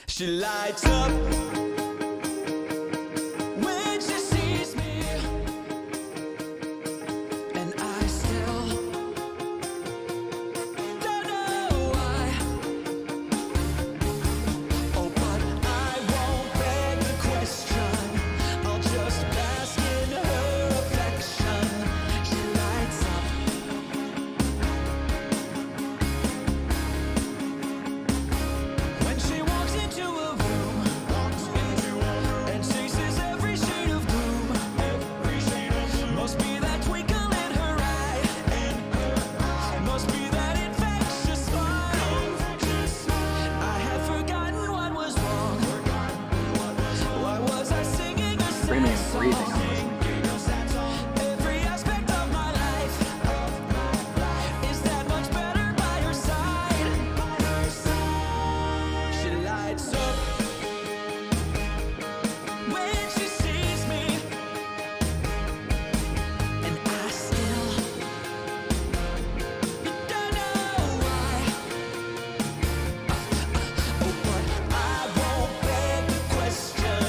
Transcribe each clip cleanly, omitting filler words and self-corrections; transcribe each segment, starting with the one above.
She lights up when she sees me, and I still don't know why. Oh, but I won't beg the question. I'll just bask in her affection. She lights up when she walks into a room and chases every shade of gloom. Must be that twinkle in her eye. Must be that infectious smile. I had forgotten what was wrong. Why was I singing a sad Screaming and song? breathing, I'm listening. Every aspect of my life is that much better by her side. She lights up when she sees me, and I still don't know why. Oh, but I won't beg the question.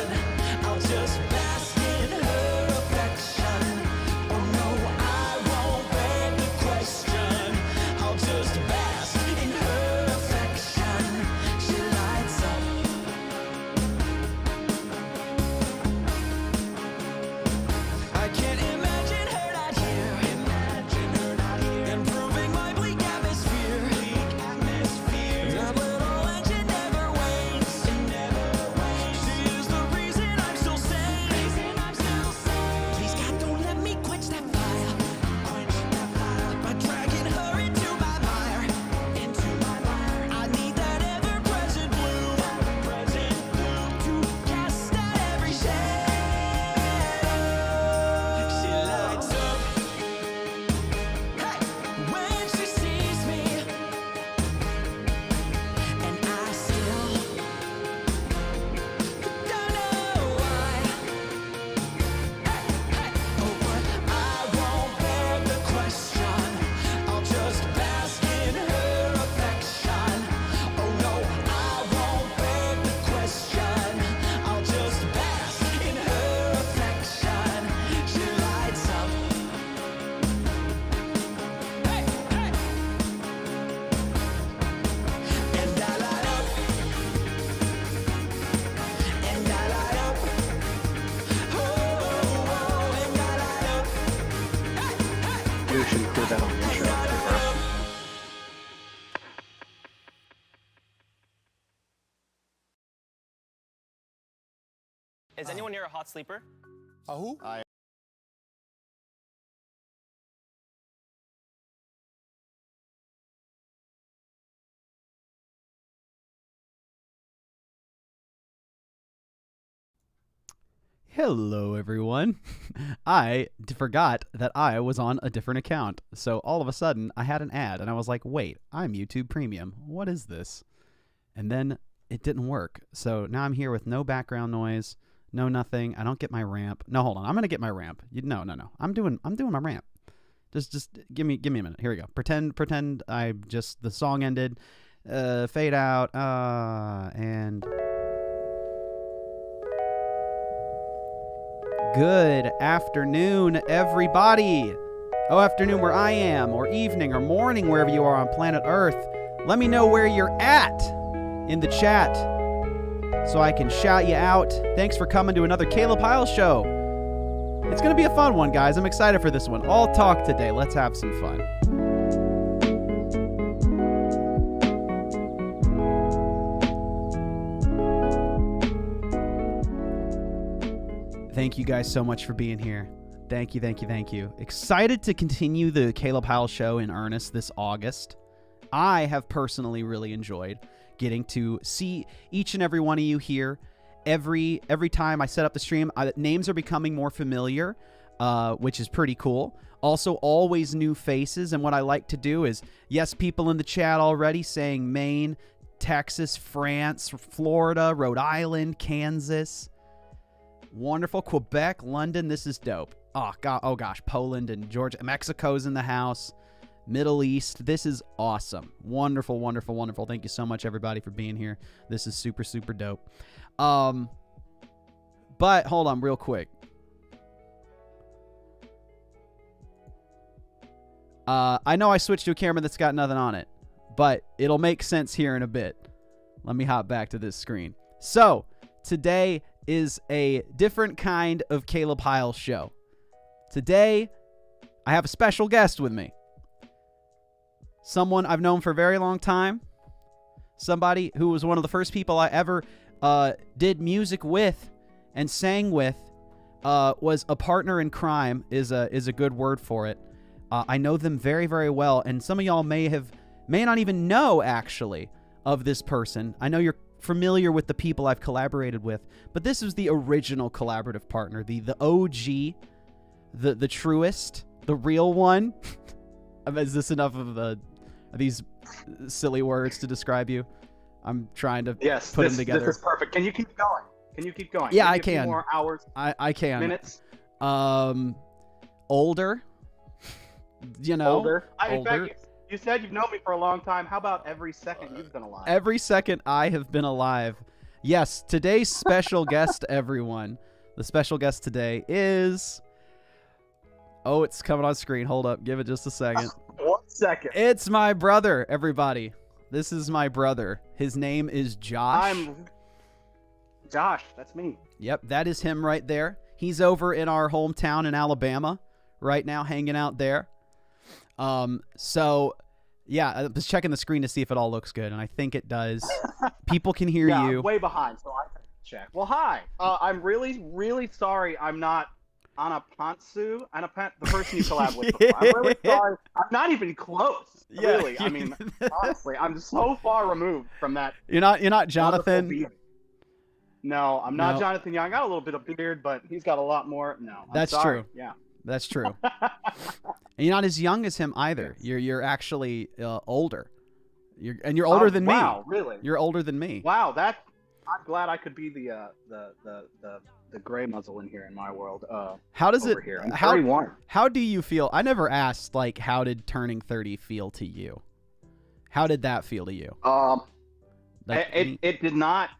I'll just bask in her affection. Oh no, I won't beg the question. I'll just bask in her affection. She lights up. I can't imagine her not here. Improving my bleak atmosphere. That little engine never wanes. She is the reason I'm still sane. Please God, don't let me quench that fire. By dragging her into my mire. I need that ever-present bloom to cast out every shadow. She lights up, hey, when she sees me, and I still don't know why. Oh, but I won't beg the question. I'll just bask in her affection. Oh no, I won't beg the question. I'll just bask in her affection. She lights up. Hey, hey. And I light up. And I light up. Oh, and I light up. Hey, hey. You should include that on the intro too, bro. Is anyone here a hot sleeper? A who? Hello, everyone. I forgot that I was on a different account. So all of a sudden, I had an ad, and I was like, wait, I'm YouTube Premium. What is this? And then it didn't work. So now I'm here with no background noise, no nothing. I don't get my ramp. No, hold on. I'm going to get my ramp. No. I'm doing my ramp. Just give me a minute. Here we go. Pretend the song ended. Fade out. And... Good afternoon, everybody. Oh, afternoon where I am, or evening, or morning, wherever you are on planet Earth. Let me know where you're at in the chat so I can shout you out. Thanks for coming to another Caleb Hyles show. It's going to be a fun one, guys. I'm excited for this one. All talk today. Let's have some fun. Thank you guys so much for being here. Thank you. Excited to continue the Caleb Hyles show in earnest this August. I have personally really enjoyed getting to see each and every one of you here. Every time I set up the stream, names are becoming more familiar, which is pretty cool. Also, always new faces, and what I like to do is, yes, people in the chat already saying Maine, Texas, France, Florida, Rhode Island, Kansas. Wonderful. Quebec, London, this is dope. Oh, God, oh gosh, Poland and Georgia. Mexico's in the house. Middle East. This is awesome. Wonderful, wonderful, wonderful. Thank you so much, everybody, for being here. This is super, super dope. But hold on real quick. I know I switched to a camera that's got nothing on it, but it'll make sense here in a bit. Let me hop back to this screen. So, today is a different kind of Caleb Hyles show. Today, I have a special guest with me. Someone I've known for a very long time. Somebody who was one of the first people I ever did music with and sang with. Was a partner in crime is a good word for it. I know them very, very well, and some of y'all may not even know, actually, of this person. I know you're familiar with the people I've collaborated with, but this is the original collaborative partner, the OG, the truest, the real one. Is this enough of these silly words to describe you? I'm trying to put them together. This is perfect. Can you keep going? Yeah, I A few can. more hours. I can. Minutes. Older. You know, Older. In older. fact, you said you've known me for a long time. How about every second you've been alive? Every second I have been alive. Yes, today's special guest, everyone. The special guest today is... Oh, it's coming on screen. Hold up. Give it just a second. 1 second. It's my brother, everybody. This is my brother. His name is Josh. I'm Josh. That's me. Yep, that is him right there. He's over in our hometown in Alabama right now, hanging out there. So, yeah, I was checking the screen to see if it all looks good, and I think it does. People can hear Yeah, you. I'm way behind, so I can check. Well, hi. I'm really, really sorry I'm not Anna Pantsu, the person you collab with before. I'm really sorry. I'm not even close. Yeah. Really. I mean, honestly, I'm so far removed from that. You're not wonderful Jonathan. being. No, I'm not No. Jonathan Young. I got a little bit of beard, but he's got a lot more. No, I'm That's sorry. true. Yeah. That's true. And you're not as young as him either. You're actually older. You're older than me. Wow, really? You're older than me. Wow, I'm glad I could be the gray muzzle in here in my world. How does over it? here. I'm How 31. how do you feel? I never asked like how did turning 30 feel to you? How did that feel to you? Like, It did not.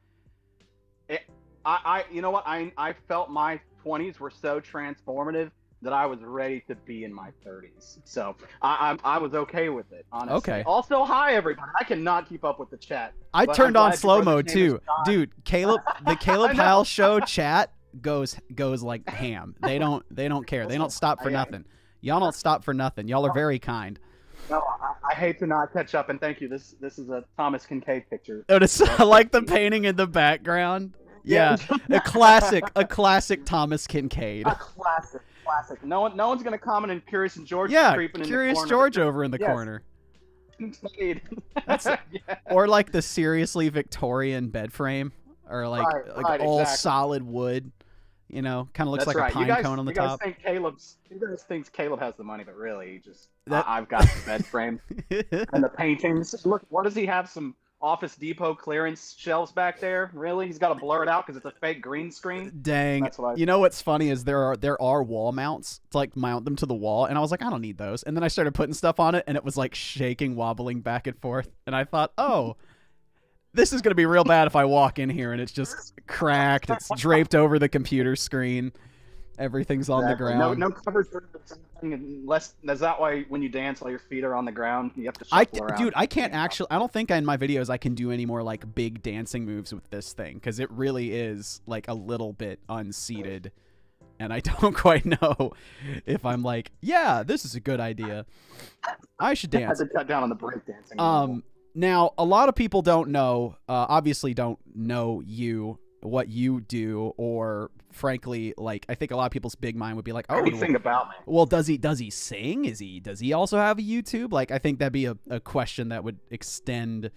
I you know what? I felt my 20s were so transformative that I was ready to be in my 30s. So I was okay with it, honestly. Okay. Also, hi everybody. I cannot keep up with the chat. I but turned I'm on glad slow your mo brother's name is too, John. dude. The Caleb I know. Hyles show chat goes like ham. They don't care. They don't stop for Yeah. nothing. Y'all don't stop for nothing. Y'all are very kind. No, I hate to not catch up, and thank you. This is a Thomas Kincaid picture. Notice I like the painting in the background. Yeah, a classic Thomas Kincaid. A classic. No one's gonna comment in Curious and George. Yeah, creeping in Curious the corner. George over in the Yes. corner. Kincaid. That's Yeah. Or like the seriously Victorian bed frame, or like Right, all exactly. solid wood. You know, kind of looks That's like right. a pine cone on the you guys top. think you guys think Caleb has the money, but really, he just That- I've got the bed frame and the paintings. Look, what does he have? Some Office Depot clearance shelves back there? Really? He's got to blur it out because it's a fake green screen. Dang. That's what I- You know what's funny is there are wall mounts to like mount them to the wall, and I was like, I don't need those. And then I started putting stuff on it, and it was like shaking, wobbling back and forth. And I thought, oh, this is gonna be real bad if I walk in here and it's just cracked. It's draped over the computer screen. Everything's on the Exactly. ground. No covers or something unless is that why when you dance all your feet are on the ground you have to I shuffle around. dude, I can't actually. I don't think in my videos I can do any more like big dancing moves with this thing because it really is like a little bit unseated, and I don't quite know if I'm like, yeah, this is a good idea. I should I had dance. to cut down on the break dancing. Now a lot of people don't know, obviously don't know what you do, or frankly, like I think a lot of people's big mind would be like, oh, Anything about me. well, does he sing? Does he also have a YouTube? Like, I think that'd be a question that would extend.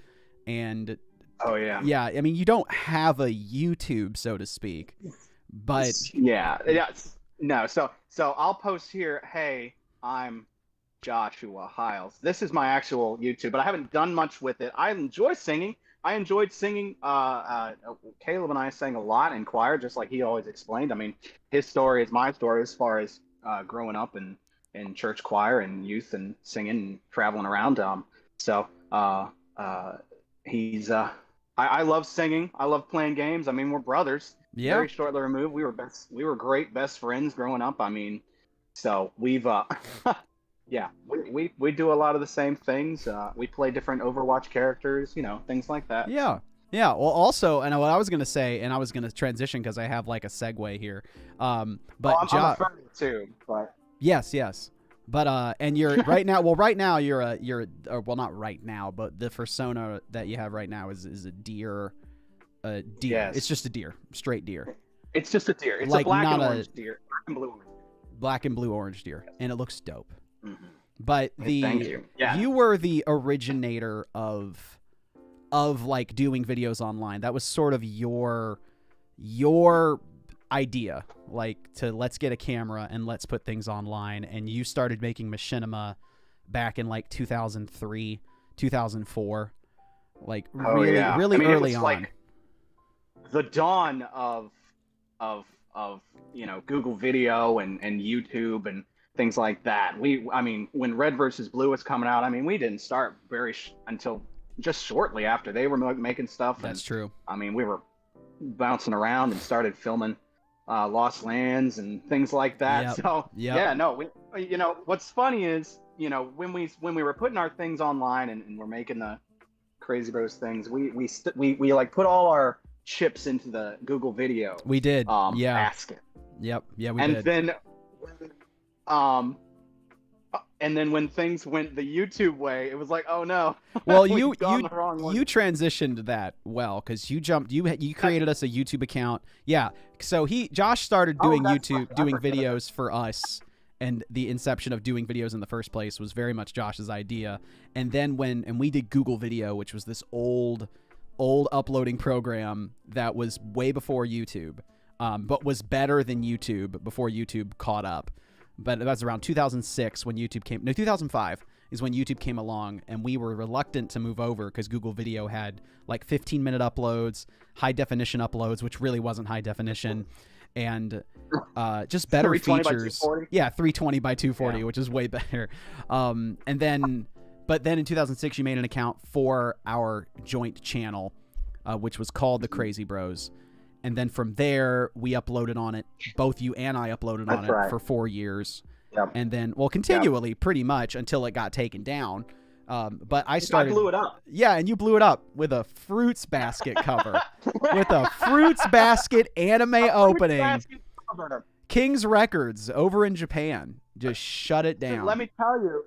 And Oh yeah. yeah, I mean, you don't have a YouTube, so to speak, but Yeah. No. So I'll post here. Hey, I'm Joshua Hyles. This is my actual YouTube, but I haven't done much with it. I enjoy singing. I enjoyed singing. Caleb and I sang a lot in choir, just like he always explained. I mean, his story is my story as far as growing up and in church choir and youth and singing and traveling around. So he's I love singing. I love playing games. I mean, we're brothers. Yeah. Very shortly removed. We were great best friends growing up. I mean, so we've yeah, we do a lot of the same things. We play different Overwatch characters, things like that. Yeah. Yeah. Well, also, and what I was going to say, and I was going to transition because I have like a segue here. But I'm a fan too, but yes. But and you're right now. Well, right now you're well, not right now, but the persona that you have right now is a deer. Deer. Yes. It's just a deer, straight deer. It's just a deer. It's Like, a black not and a- orange deer. Black and blue orange deer, and it looks dope. Mm-hmm. But Thank you. Yeah. you were the originator of like doing videos online. That was sort of your idea, like to let's get a camera and let's put things online. And you started making machinima back in like 2003, 2004, like really I mean, it early was on. like the dawn of Google Video and YouTube and things like that. I mean, when Red versus Blue was coming out, I mean, we didn't start until just shortly after they were making stuff. That's true. I mean, we were bouncing around and started filming Lost Lands and things like that. Yep. So Yep. yeah, no, what's funny is, when we were putting our things online and we're making the Crazy Bros things, we like put all our chips into the Google Video We did. basket. Yep. Yeah, we And did. then and then when things went the YouTube way, it was like, oh no. Well, We've you gone the wrong way. transitioned that well because you created us a YouTube account. Yeah. So Josh started doing that's YouTube, right. I doing forgot about videos for us, and the inception of doing videos in the first place was very much Josh's idea. And then when we did Google Video, which was this old uploading program that was way before YouTube, but was better than YouTube before YouTube caught up. But that's around 2006 when YouTube came. No, 2005 is when YouTube came along, and we were reluctant to move over because Google Video had like 15-minute uploads, high definition uploads, which really wasn't high definition, and just better 320 by features. 240? Yeah, 320 by 240, Yeah. which is way better. But then in 2006, you made an account for our joint channel, which was called the Crazy Bros. And then from there, we uploaded on it. Both you and I uploaded on That's it right. for 4 years. Yep. And then, continually, pretty much until it got taken down. But I started. I blew it up. Yeah, and you blew it up with a Fruits Basket cover. With a Fruits Basket anime opening. Basket cover. King's Records over in Japan just shut it down. Let me tell you,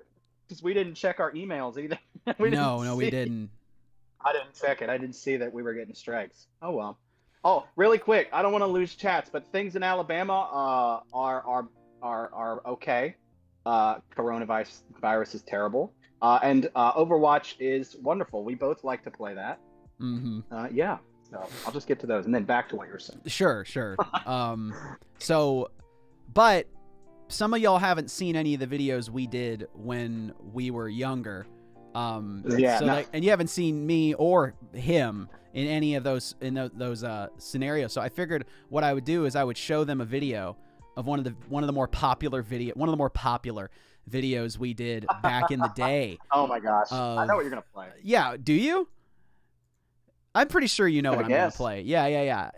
because we didn't check our emails either. we we didn't. I didn't check it. I didn't see that we were getting strikes. Oh well. Oh, really quick. I don't want to lose chats, but things in Alabama are okay. Coronavirus is terrible. And Overwatch is wonderful. We both like to play that. Mm-hmm. Yeah. So I'll just get to those and then back to what you were saying. Sure. But some of y'all haven't seen any of the videos we did when we were younger. Yeah. And you haven't seen me or him in any of those scenarios. So I figured what I would do is I would show them a video of one of the more popular videos we did back in the day. Oh my gosh. I know what you're gonna play. Yeah, do you? I'm pretty sure you know what I'm gonna play. Yeah.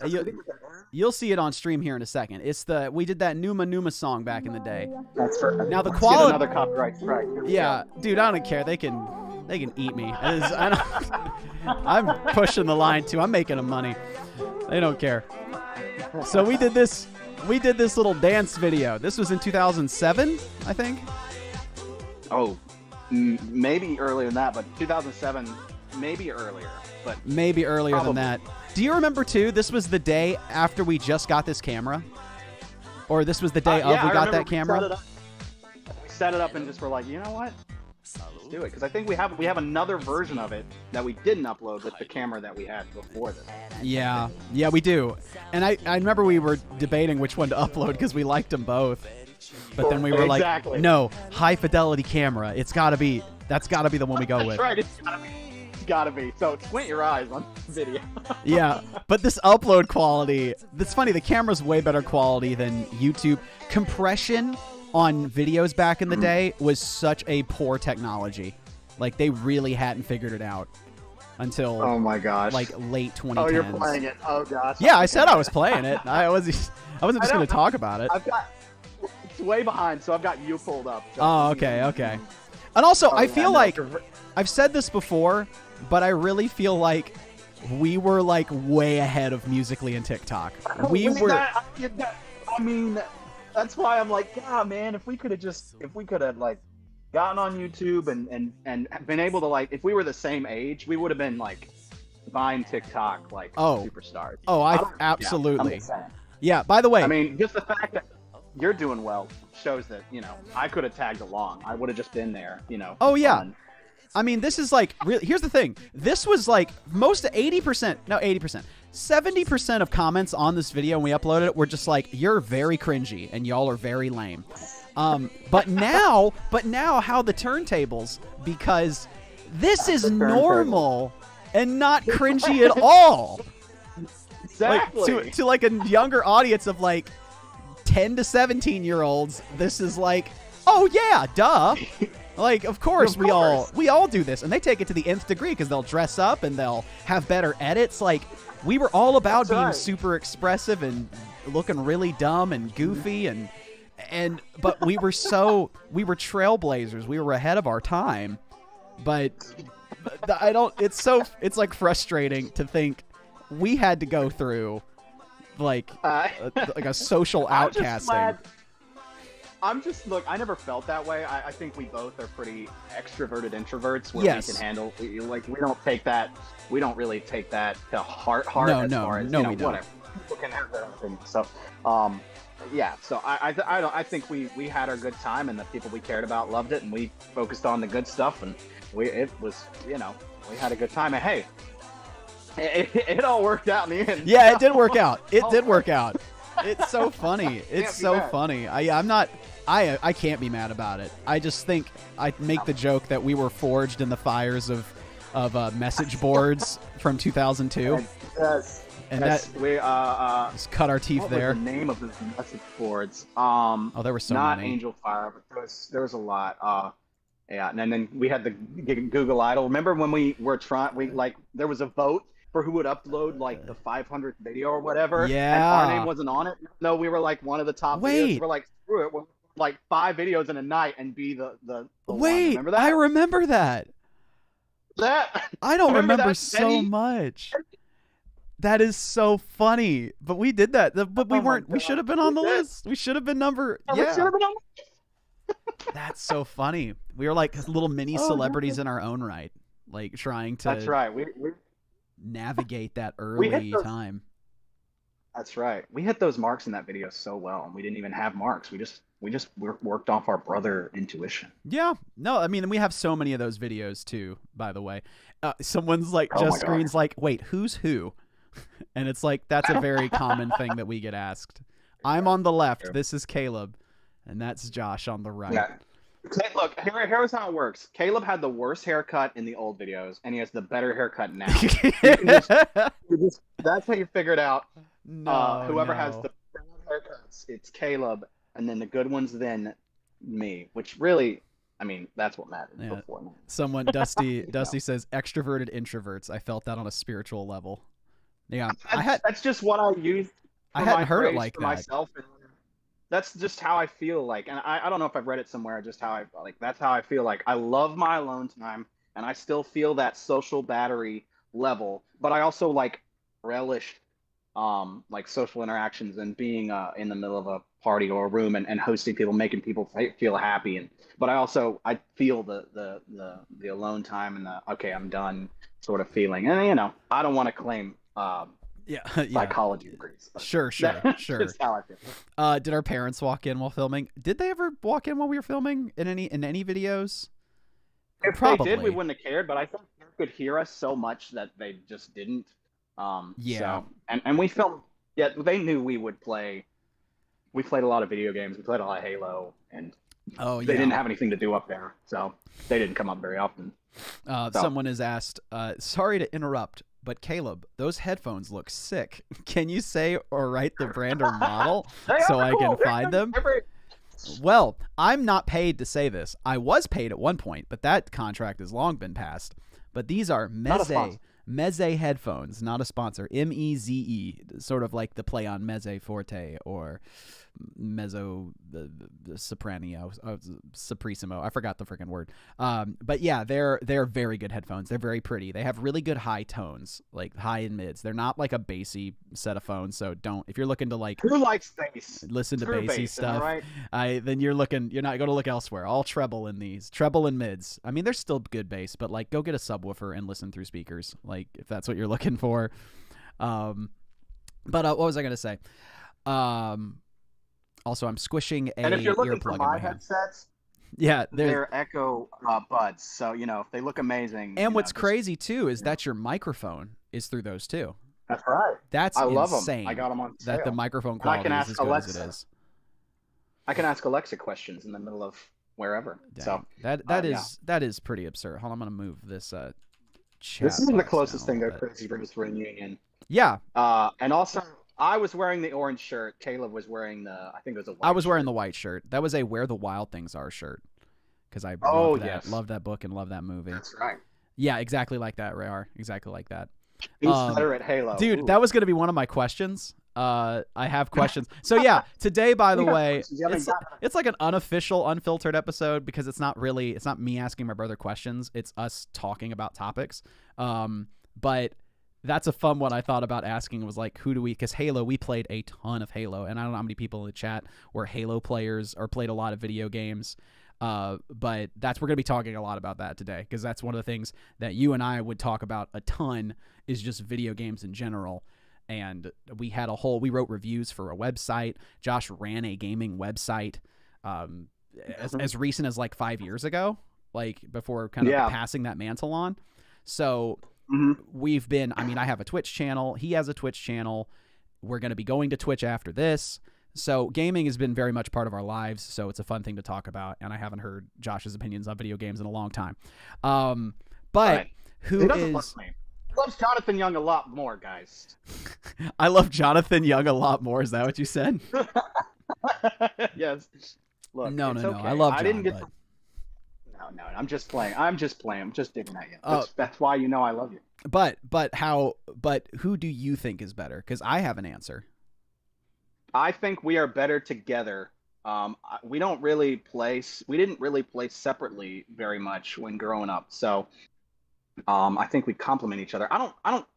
You'll see it on stream here in a second. We did that Numa song back in the day. That's perfect. Now the Let's quality. get another copyright strike. Here we Yeah, dude, I don't care. They can eat me. I'm pushing the line too. I'm making them money. They don't care. So we did this little dance video. This was in 2007, I think. Oh, maybe earlier than that, but 2007, maybe earlier. But Maybe earlier Probably. than that. Do you remember too? This was the day after we just got this camera, or this was the day yeah, we I got remember that camera. We set it up and just were like, you know what? Let's do it, because I think we have another version of it that we didn't upload with the camera that we had before this. Yeah, we do. And I remember we were debating which one to upload because we liked them both. But then we were Exactly. like, no, high fidelity camera. That's got to be the one we go with. That's right. It's gotta be. So squint your eyes on video. Yeah, but this upload quality, it's funny, the camera's way better quality than YouTube. Compression on videos back in the day was such a poor technology. Like, they really hadn't figured it out until Oh my gosh. like late 2010s. Oh, you're playing it. Oh gosh. Yeah, I said I was playing it. I wasn't just going to talk about it. I've got. It's way behind, so I've got you pulled up. Oh, okay. And also, I yeah, feel no, like you're- I've said this before, but I really feel like we were like way ahead of Musically and TikTok. We were. I mean, that's why I'm like, yeah, man. If we could have like gotten on YouTube and been able to like, if we were the same age, we would have been like Vine, TikTok, like superstars. Oh, I'm absolutely. just saying. Yeah. By the way, I mean, just the fact that you're doing well shows that, you know, I could have tagged along. I would have just been there, you know. Oh, yeah. fun. I mean, this is like, here's the thing. This was like 70% of comments on this video when we uploaded it were just like, you're very cringy and y'all are very lame. But now how the turntables, because this is normal and not cringy at all. Exactly. Like, to like a younger audience of like 10 to 17-year-olds, this is like, oh yeah, duh. Like, of course, we all do this, and they take it to the nth degree because they'll dress up and they'll have better edits. Like, we were all about being super expressive and looking really dumb and goofy, but we were trailblazers. We were ahead of our time. But it's like frustrating to think we had to go through like a social outcasting. Look, I never felt that way. I think we both are pretty extroverted introverts where Yes. we can handle, we don't really take that to heart No, as no, far as, no, you know, we don't. whatever. People can have their own opinion. So, yeah, so I think we had our good time and the people we cared about loved it and we focused on the good stuff and it was, you know, we had a good time and hey, it all worked out in the end. Yeah, it did work out. It did work out. It's so funny. It's so mad. funny. I can't be mad about it. I just think I make the joke that we were forged in the fires of message boards from 2002. Yes. And yes, we just cut our teeth what there. was the name of those message boards? Oh, there were so not many. Angel Fire, but there was a lot. Yeah, and then we had the Google Idol. Remember when we were there was a vote for who would upload like the 500th video or whatever. Yeah. And our name wasn't on it. No, we were like one of the top Wait. videos. We're like, screw it. We're like 5 videos in a night and be the one. Wait, Remember that? I remember that. I don't remember that, so Benny? much. That is so funny. But we did that. But we Oh my weren't. We God. should have been on the We did. list. We should have been number. We should Yeah. have been on- That's so funny. We were like little mini Oh, celebrities in our own right, like trying to That's right. We navigate that hit early those- time. That's right. We hit those marks in that video so well, and we didn't even have marks. We just worked off our brother intuition. Yeah. No, I mean, we have so many of those videos too, by the way. Someone's like, Oh my just God. screens like, wait, who's who? And it's like, that's a very common thing that we get asked. I'm on the left. This is Caleb. And that's Josh on the right. Yeah. Look, here's how it works. Caleb had the worst haircut in the old videos, and he has the better haircut now. That's how you figure it out. No, Whoever no. has the bad haircuts, it's Caleb, and then the good ones, then me. Which really, I mean, that's what mattered Yeah. before. Man. Someone, Dusty says, extroverted introverts. I felt that on a spiritual level. Yeah. That's just what I used. I for hadn't my heard it praise like for that. myself, and that's just how I feel like, and I don't know if I've read it somewhere. Just how I like. That's how I feel like. I love my alone time, and I still feel that social battery level. But I also like relish, like social interactions and being in the middle of a party or a room and hosting people, making people feel happy. But I feel the alone time and the okay, I'm done sort of feeling. And you know, I don't want to claim. Yeah. Psychology degrees. but Sure. that's Sure. just how I feel. Did our parents walk in while filming? Did they ever walk in while we were filming in any videos? If Probably. they did, we wouldn't have cared. But I think they could hear us so much that they just didn't. Yeah. So, and we filmed. Yeah, they knew we would play. We played a lot of video games. We played a lot of Halo, and Oh yeah. they didn't have anything to do up there, so they didn't come up very often. Someone has asked, sorry to interrupt, but Caleb, those headphones look sick. Can you say or write the brand or model They so are I cool. can They're find them? Well, I'm not paid to say this. I was paid at one point, but that contract has long been passed. But these are Meze headphones, not a sponsor. Meze, sort of like the play on Meze Forte or Mezzo Sopranio, Saprissimo. I forgot the freaking word. But yeah, they're very good headphones. They're very pretty. They have really good high tones, like high and mids. They're not like a bassy set of phones. So if you're looking to like Who likes bass? listen to True bassy bass, stuff, right? then you're not going to look elsewhere. All treble in these, treble and mids. I mean, they're still good bass, but like go get a subwoofer and listen through speakers, like if that's what you're looking for. But what was I going to say? Also, I'm squishing a And if you're looking for earplug in my my hand. headsets, Yeah, they're Echo Buds. So, if they look amazing. and what's crazy too is that your microphone is through those too. That's right. That's I love insane. them. I got them on sale. That the microphone And I quality can is ask as good as it Alexa. is. I can ask Alexa questions in the middle of wherever. Dang. So that is pretty absurd. Hold on, I'm gonna move this chat. this is the box closest down thing a to little bit. Crazy Rose reunion. Yeah, And also, I was wearing the orange shirt. Caleb was wearing I think it was a white I was wearing shirt. the white shirt. That was a Where the Wild Things Are shirt because I Oh, loved that. yes. Love that book and love that movie. That's right. Yeah, exactly like that, Rayar. Exactly like that. Who's better at Halo? Dude, Ooh. that was going to be one of my questions. I have questions. So yeah, today, by the You got way, questions. You haven't got them. it's like an unofficial, unfiltered episode because it's not me asking my brother questions. It's us talking about topics. But that's a fun one I thought about asking was like, because Halo, we played a ton of Halo, and I don't know how many people in the chat were Halo players or played a lot of video games. But we're going to be talking a lot about that today because that's one of the things that you and I would talk about a ton is just video games in general. And we wrote reviews for a website. Josh ran a gaming website as recent as like 5 years ago, like before kind of passing that mantle on. So we've been, I have a Twitch channel. He has a Twitch channel. We're going to be going to Twitch after this. So gaming has been very much part of our lives. So it's a fun thing to talk about. And I haven't heard Josh's opinions on video games in a long time. But Right. who He doesn't is... love me. He loves Jonathan Young a lot more, guys. I love Jonathan Young a lot more. Is that what you said? Yes. Look, No. it's okay. I love John, I didn't get but... No, I'm just playing. I'm just digging at you. Oh. That's why you know I love you. But who do you think is better? Because I have an answer. I think we are better together. We didn't really play separately very much when growing up. So I think we complement each other. I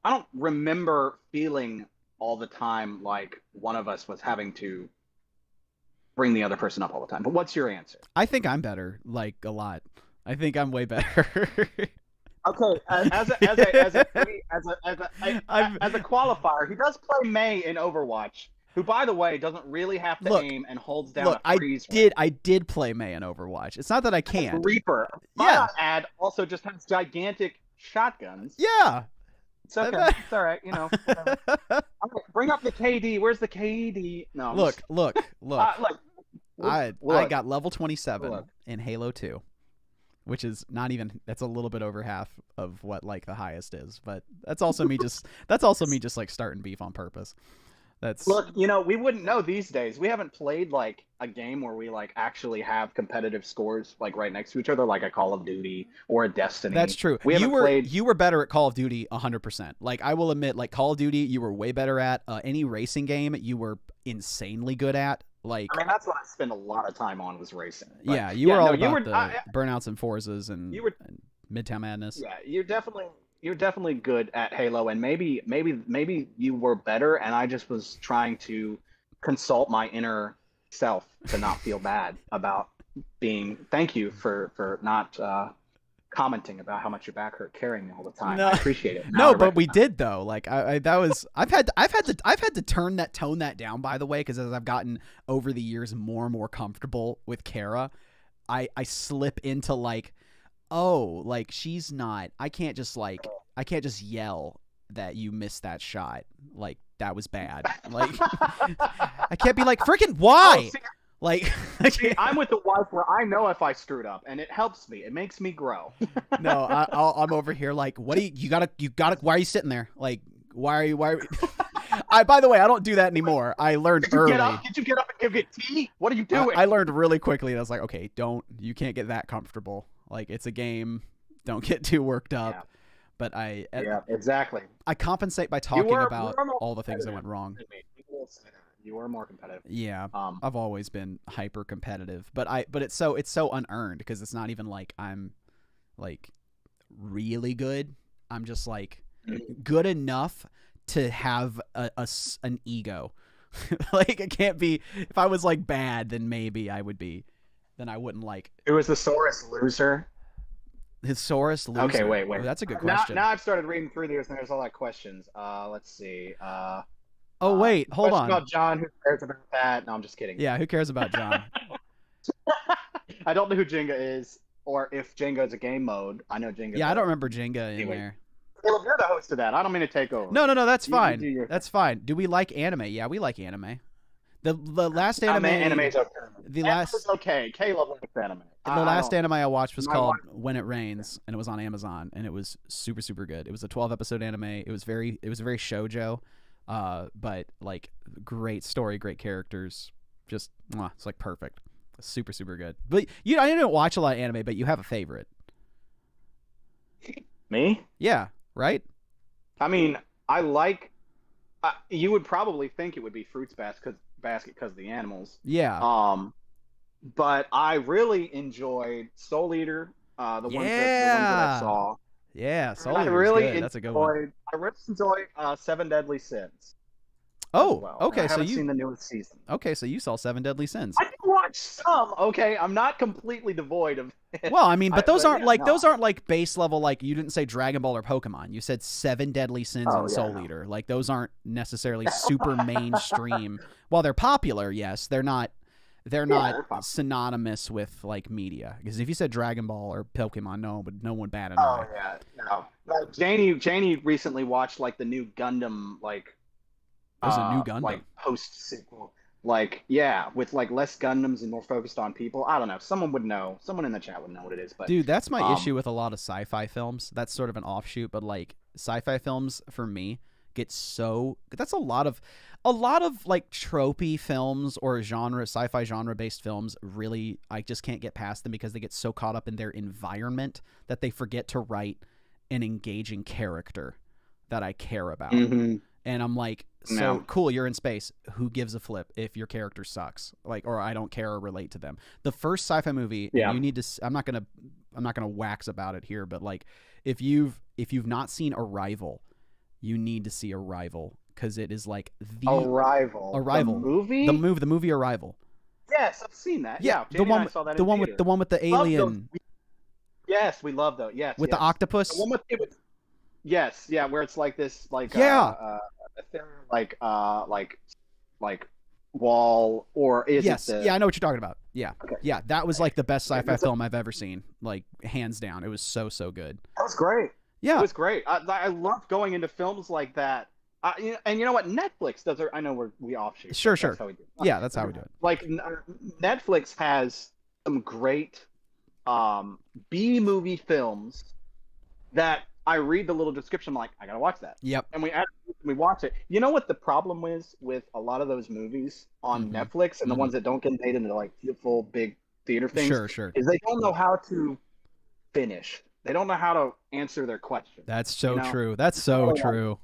don't remember feeling all the time like one of us was having to bring the other person up all the time. But what's your answer? I think I'm better, like a lot. I think I'm way better. Okay, as a qualifier, he does play May in Overwatch, who, by the way, doesn't really have to aim and holds down a freeze. I did play May in Overwatch. It's not that I can't. Reaper. Yeah. Ad also just has gigantic shotguns. Yeah. It's okay. It's all right. Whatever. Okay, bring up the KD. Where's the KD? No. I'm Look. just- I got level 27 Look. in Halo 2, which is not even. That's a little bit over half of what like the highest is, but that's also me just like starting beef on purpose. Look, we wouldn't know these days. We haven't played like a game where we like actually have competitive scores like right next to each other, like a Call of Duty or a Destiny. That's true. You were better at Call of Duty 100%. Like I will admit, like Call of Duty, you were way better at. Any racing game, you were insanely good at. Like that's what I spent a lot of time on was racing. But, yeah, you were all about the I- burnouts and Forzas and Midtown Madness. Yeah, you're definitely good at Halo, and maybe you were better, and I just was trying to consult my inner self to not feel bad about being. Thank you for not commenting about how much your back hurt carrying me all the time. No. I appreciate it. No, but we did though. Like I've had to tone that down, by the way, because as I've gotten over the years more and more comfortable with Kara, I slip into like, oh, like she's not. I can't just yell that you missed that shot. Like that was bad. Like I can't be like freaking why. Oh, like see, I'm with the wife where I know if I screwed up, and it helps me. It makes me grow. No, I'm over here like, what do you gotta? Why are you sitting there? Like, why are you? By the way, I don't do that anymore. I learned Did you early. get up? Did you get up and go get tea? What are you doing? I learned really quickly, and I was like, okay, you can't get that comfortable. Like, it's a game. Don't get too worked up. Yeah. But Yeah, exactly. I compensate by talking were about more all the things that went wrong. You were more competitive. Yeah, Um, I've always been hyper competitive, but it's so unearned because it's not even like I'm like really good. I'm just like good enough to have an ego. Like, it can't be. If I was like bad, then maybe I would be. Then I wouldn't like. Who was the sorest loser? Thesaurus loser. Okay, wait. Oh, that's a good question. Now I've started reading through these, and there's all that questions. Let's see. Oh wait, hold question on. about John. Who cares about that? No, I'm just kidding. Yeah, who cares about John? I don't know who Jenga is, or if Jenga is a game mode. I know Jenga. Yeah, I don't remember Jenga in Anyway. there. Caleb, you're the host of that. I don't mean to take over. No, that's You fine. do your- That's fine. Do we like anime? Yeah, we like anime. The last anime. Anime's okay. The Anime's last. okay. Caleb likes anime. The last anime I watched was my called wife- When It Rains, and it was on Amazon, and it was super, super good. It was a 12-episode anime. It was very shoujo, but like great story, great characters, just it's like perfect, super, super good. But I didn't watch a lot of anime, but you have a favorite? Me? Yeah, right. I mean, I like. You would probably think it would be Fruits Basket because of the animals. Yeah. But I really enjoyed Soul Eater. The ones that I saw. Yeah, Soul I Eater's really good. That's a good one. I really enjoyed Seven Deadly Sins. Oh, as well. okay. I So haven't you seen the newest season. okay? So you saw Seven Deadly Sins. I did watch some. Okay, I'm not completely devoid of. Well, I mean, but those aren't yeah, no. those aren't like base level. Like, you didn't say Dragon Ball or Pokemon. You said Seven Deadly Sins Oh, and yeah, Soul no. Eater. Like, those aren't necessarily super mainstream. While they're popular, yes, they're not. They're they're not popular. synonymous with like media. Because if you said Dragon Ball or Pokemon, no one bat an Oh eye. yeah, no. Janie recently watched like the new Gundam There's a new Gundam. like post sequel. Like, yeah, with like less Gundams and more focused on people. I don't know. Someone would know. Someone in the chat would know what it is. But Dude, that's my issue with a lot of sci-fi films. That's sort of an offshoot, but like sci-fi films for me get so that's a lot of like tropey films or sci-fi genre based films. Really, I just can't get past them because they get so caught up in their environment that they forget to write an engaging character that I care about. Mhm. And I'm like, so No. cool, you're in space. Who gives a flip if your character sucks? Like, or I don't care or relate to them. The first sci-fi movie, Yeah. you need to. I'm not gonna wax about it here, but like, if you've not seen Arrival, you need to see Arrival because it is like the Arrival. Arrival. The movie. the movie Arrival. Yes, I've seen that. Yeah, Janie the one and I saw that the in one theater. with the Love those. alien Yes, we love those. Yes, with yes. the octopus. The one with it was, yes, yeah, where it's like this, like Yeah. like wall, or is Yes, it the? yeah, I know what you're talking about. Yeah, Okay. yeah, that was like the best sci-fi that's a- film I've ever seen, like hands down. It was so good. That was great. Yeah, It was great. I love going into films like that. And you know what? Netflix does. I know we offshoot. Sure, but sure. That's how we do it. yeah, that's how we do it. Like Netflix has some great B movie films that I read the little description. I'm like, I gotta watch that. Yep. And we watch it. You know what the problem is with a lot of those movies on Mhm. Netflix and the Mhm. ones that don't get made into like full big theater things? Sure. Is they don't know how to finish. They don't know how to answer their question. That's so You know? true. That's so Oh, true.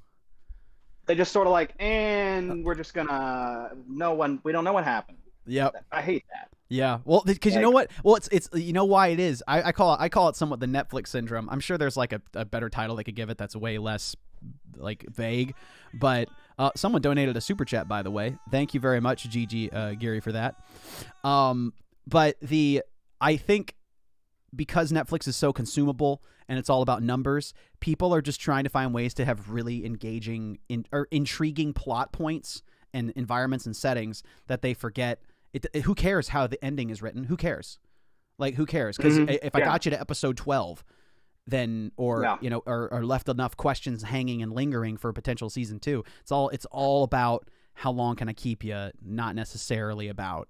They just sort of like, and we're just gonna we don't know what happened. Yep. I hate that. Yeah. Well, because you know what? Well, it's you know why it is. I call it somewhat the Netflix syndrome. I'm sure there's like a better title they could give it that's way less like vague. But someone donated a super chat, by the way. Thank you very much, Gigi Gary, for that. But I think because Netflix is so consumable and it's all about numbers, people are just trying to find ways to have really engaging or intriguing plot points and environments and settings that they forget. Who cares how the ending is written? Who cares? Like, who cares? Because if I got you to episode 12, then or left enough questions hanging and lingering for potential season 2, it's all about how long can I keep you, not necessarily about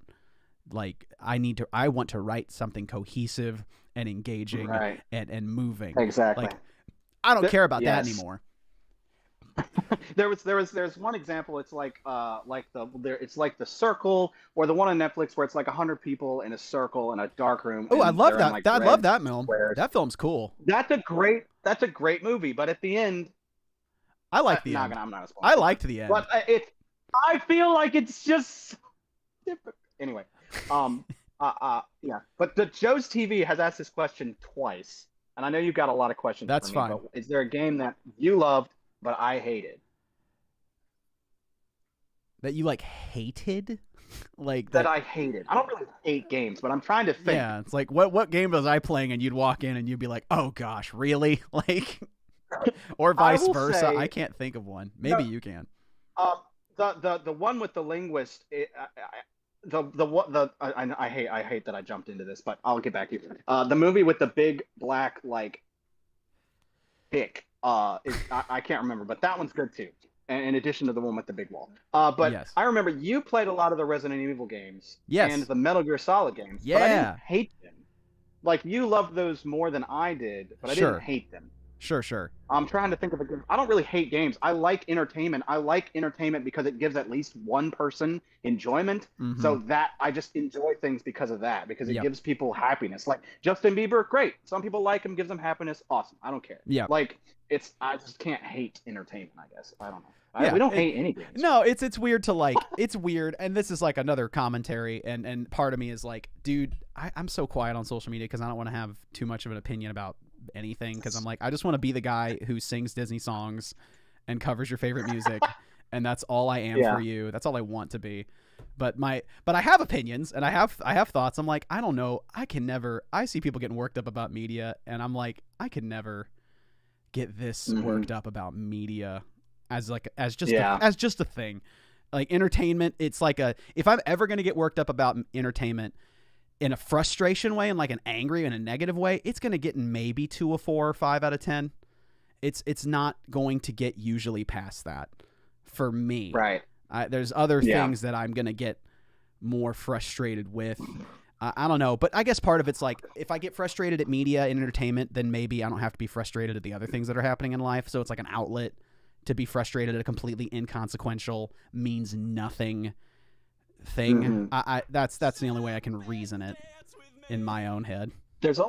like I want to write something cohesive and engaging and moving. Exactly. Like, I don't care about that Yes. anymore. There's one example. It's it's like the Circle, or the one on Netflix where it's like 100 people in a circle in a dark room. Oh, I and love they're in, that. like, I love red that film. squares. That film's cool. That's a great movie. But at the end, I like the end. I'm not a spoiler. I liked the end. But I feel like it's just different. Anyway, yeah. But the Joe's TV has asked this question twice, and I know you've got a lot of questions. That's for me, fine. But is there a game that you loved but I hated? That you like hated? Like That I hated. I don't really hate games, but I'm trying to think. Yeah, it's like what game was I playing, and you'd walk in and you'd be like, "Oh gosh, really?" Like, or vice versa. say- I can't think of one. Maybe you can. The one with the linguist. I hate that I jumped into this, but I'll get back to you. The movie with the big black like dick. I can't remember, but that one's good too. And in addition to the one with the big wall. But Yes. I remember you played a lot of the Resident Evil games. Yes. And the Metal Gear Solid games. But I Yeah. didn't hate them. Like, you loved those more than I did, but I Sure. didn't hate them. Sure. I'm trying to think of a game. I don't really hate games. I like entertainment. I like entertainment because it gives at least one person enjoyment. Mhm. So that I just enjoy things because of that, because it Yep. gives people happiness. Like Justin Bieber, great. Some people like him, gives them happiness. Awesome. I don't care. Yeah. Like I just can't hate entertainment, I guess. I don't know. Yeah, We don't hate any games. No, it's weird to like. It's weird, and this is like another commentary, and part of me is like, dude, I'm so quiet on social media because I don't want to have too much of an opinion about anything, because I'm like, I just want to be the guy who sings Disney songs and covers your favorite music, and that's all I am Yeah. for you. That's all I want to be. But I have opinions and I have thoughts. I'm like, I don't know. I see people getting worked up about media, and I'm like, I could never get this worked up about media as just a thing. Like entertainment, it's like if I'm ever going to get worked up about entertainment in a frustration way, and like an angry and a negative way, it's going to get maybe to a 4 or 5 out of 10. It's not going to get usually past that for me. Right. There's other things that I'm going to get more frustrated with. I don't know, but I guess part of it's like, if I get frustrated at media and entertainment, then maybe I don't have to be frustrated at the other things that are happening in life. So it's like an outlet to be frustrated at a completely inconsequential, means nothing thing. That's the only way I can reason it in my own head. There's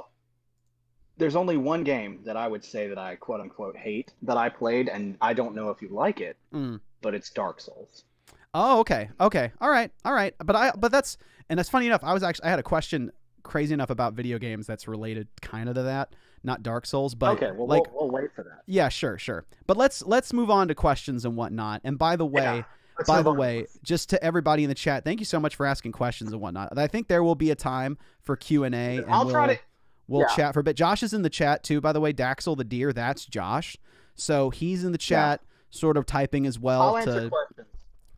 only one game that I would say that I quote unquote hate that I played, and I don't know if you like it, but it's Dark Souls. Oh, okay. All right. But that's funny enough. I had a question crazy enough about video games that's related kind of to that, not Dark Souls, but okay, well, like, we'll wait for that. Yeah, sure. But let's move on to questions and whatnot. And by the way, just to everybody in the chat, thank you so much for asking questions and whatnot. I think there will be a time for Q&A. We'll chat for a bit. Josh is in the chat too, by the way. Daxel the Deer, that's Josh. So he's in the chat, sort of typing as well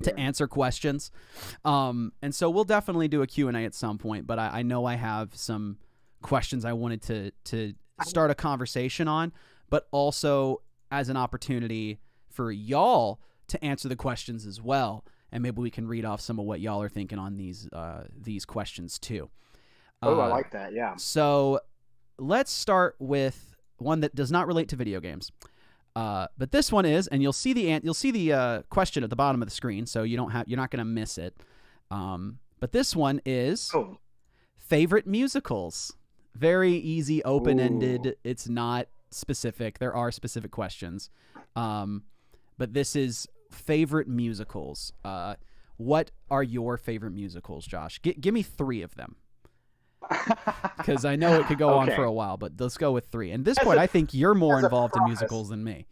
to answer questions. And so we'll definitely do a Q&A at some point, but I know I have some questions I wanted to start a conversation on, but also as an opportunity for y'all to answer the questions as well. And maybe we can read off some of what y'all are thinking on these questions too. I like that. Yeah. So let's start with one that does not relate to video games. But this one is, and you'll see the question at the bottom of the screen, so you're not going to miss it. But this one is favorite musicals. Very easy, open-ended. Ooh. It's not specific. There are specific questions. But this is favorite musicals. What are your favorite musicals, Josh? Give me 3 of them. Because I know it could go on for a while, but let's go with 3. And at this point, I think you're more involved in musicals than me.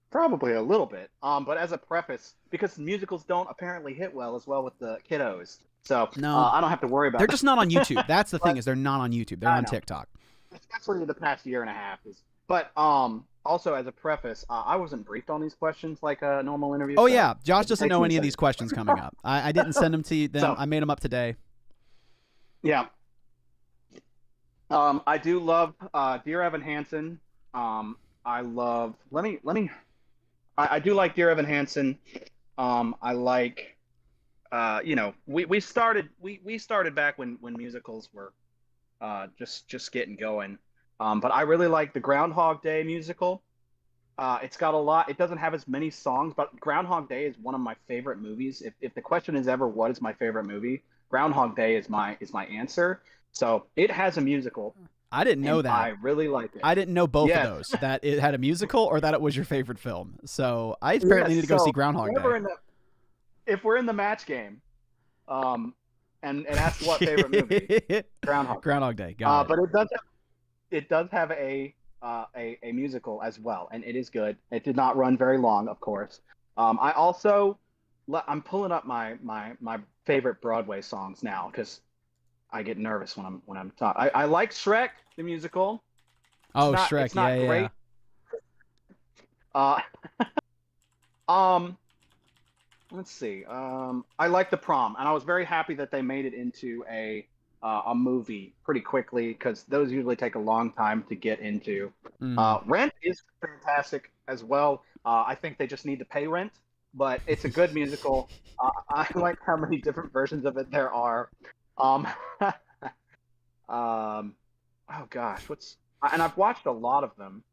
Probably a little bit. But as a preface, because musicals don't apparently hit well with the kiddos. So no, I don't have to worry about it. They're just not on YouTube. That's the thing, is they're not on YouTube. They're on TikTok. Especially the past year and a half. But also as a preface, I wasn't briefed on these questions like a normal interview. Oh, yeah. Josh doesn't know any of these questions coming up. I didn't send them to you. I made them up today. Yeah. I do love Dear Evan Hansen. I love. I do like Dear Evan Hansen. I like. We started back when musicals were just getting going. But I really like the Groundhog Day musical. It's got a lot. It doesn't have as many songs, but Groundhog Day is one of my favorite movies. If the question is ever what is my favorite movie, Groundhog Day is my answer. So it has a musical, I didn't know and that. I really like it. I didn't know both Yes. of those. That it had a musical or that it was your favorite film. So I apparently need to go so see Groundhog whenever Day. in if we're in the match game, and ask what favorite movie, Groundhog. Groundhog Day. Got it. But it does have a musical as well, and it is good. It did not run very long, of course. I also I'm pulling up my favorite Broadway songs now because I get nervous when I'm talking. I like Shrek the musical. Oh, not- Shrek. it's not Yeah, great. yeah. Let's see. I like The Prom, and I was very happy that they made it into a movie pretty quickly because those usually take a long time to get into. Mhm. Rent is fantastic as well. I think they just need to pay rent, but it's a good musical. I like how many different versions of it there are. Um, oh gosh, and I've watched a lot of them.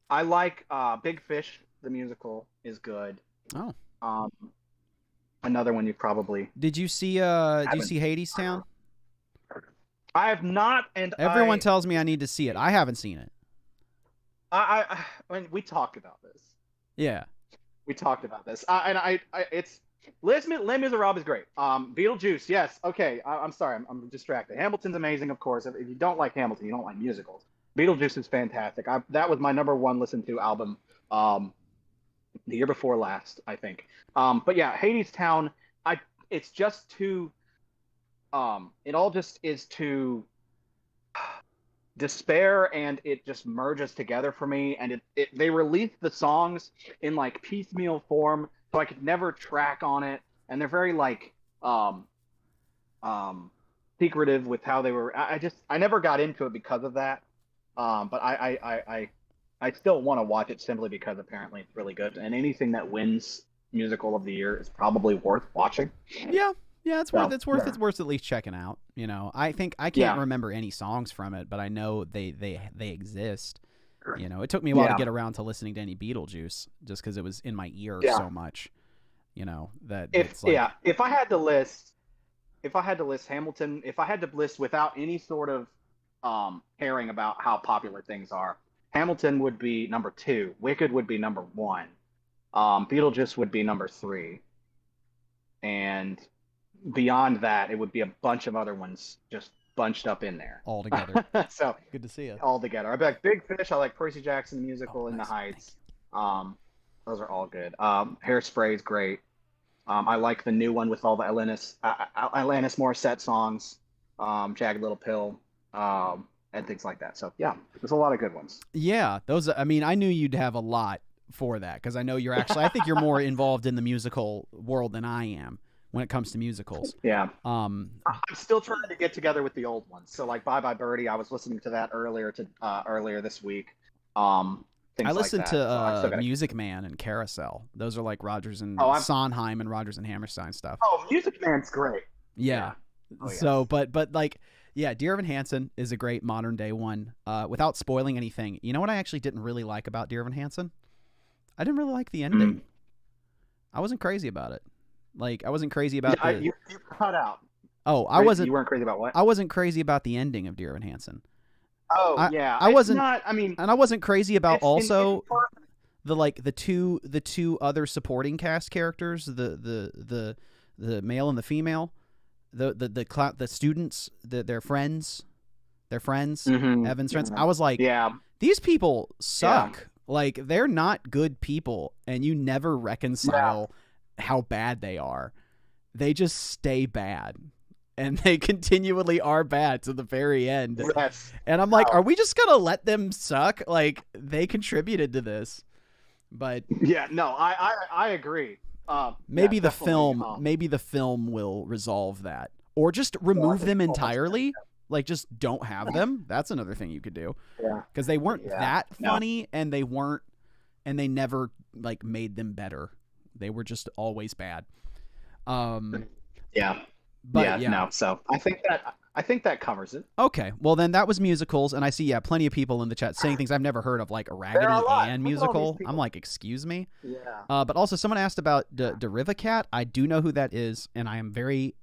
I like Big Fish, the musical is good. Oh. Um, another one you probably Did you see Hades Town? I have not, and Everyone tells me I need to see it. I haven't seen it. I mean, we talked about this. Yeah. We talked about this, and it's Les Miserables is great. Beetlejuice, yes. Okay, I'm sorry, I'm distracted. Hamilton's amazing, of course. If you don't like Hamilton, you don't like musicals. Beetlejuice is fantastic. That was my number one listened to album, the year before last, I think. But yeah, Hades Town, it's just too, it all just is too despair, and it just merges together for me. And they released the songs in like piecemeal form, so I could never track on it. And they're very like secretive with how they were. I never got into it because of that. But I still want to watch it simply because apparently it's really good. And anything that wins musical of the year is probably worth watching. Yeah. Yeah, it's worth Yeah. it's worth at least checking out. You know, I think I can't remember any songs from it, but I know they exist. You know, it took me a while to get around to listening to any Beetlejuice just because it was in my ear so much. You know that it's like, if I had to list Hamilton, if I had to list without any sort of caring about how popular things are, Hamilton would be number 2, Wicked would be number 1, Beetlejuice would be number 3, and beyond that, it would be a bunch of other ones just bunched up in there all together. So Good to see you. all together, I'd be like Big Fish. I like Percy Jackson the musical, In the nice. Heights. Those are all good. Hairspray is great. I like the new one with all the Alanis Morissette songs, Jagged Little Pill, and things like that. So yeah, there's a lot of good ones. Yeah, those. I mean, I knew you'd have a lot for that because I know you're actually. I think you're more involved in the musical world than I am when it comes to musicals. Yeah. I'm still trying to get together with the old ones. So like Bye Bye Birdie, I was listening to that earlier this week. I listened like that. to Music Man and Carousel. Those are like Rodgers and Sondheim and Rodgers and Hammerstein stuff. Oh, Music Man's great. Yeah. Oh, yes. So, but like, yeah, Dear Evan Hansen is a great modern day one. Without spoiling anything, you know what I actually didn't really like about Dear Evan Hansen? I didn't really like the ending. I wasn't crazy about it. Like, I wasn't crazy about you cut out. Oh, I wasn't. You weren't crazy about what? I wasn't crazy about the ending of Dear Evan Hansen. Oh, yeah. I wasn't. Not, I mean, and I wasn't crazy about also it's the two other supporting cast characters, the male and the female, the students, their friends, Evan's friends. I was like, yeah, these people suck. Like, they're not good people, and you never reconcile how bad they are. They just stay bad. And they continually are bad to the very end. Yes. And I'm like, are we just going to let them suck? Like, they contributed to this. But yeah, no, I agree. maybe the film will resolve that. Or just remove them entirely. Like, just don't have them. That's another thing you could do. Yeah. Because they weren't that funny, and they never, like, made them better. They were just always bad. Yeah. But no. So I think I think that covers it. Okay, well then that was musicals, and I see plenty of people in the chat saying things I've never heard of, like a Raggedy There are a lot. Ann Look at all these musical. people. I'm like, excuse me. Yeah. But also someone asked about Derivacat. I do know who that is, and I am very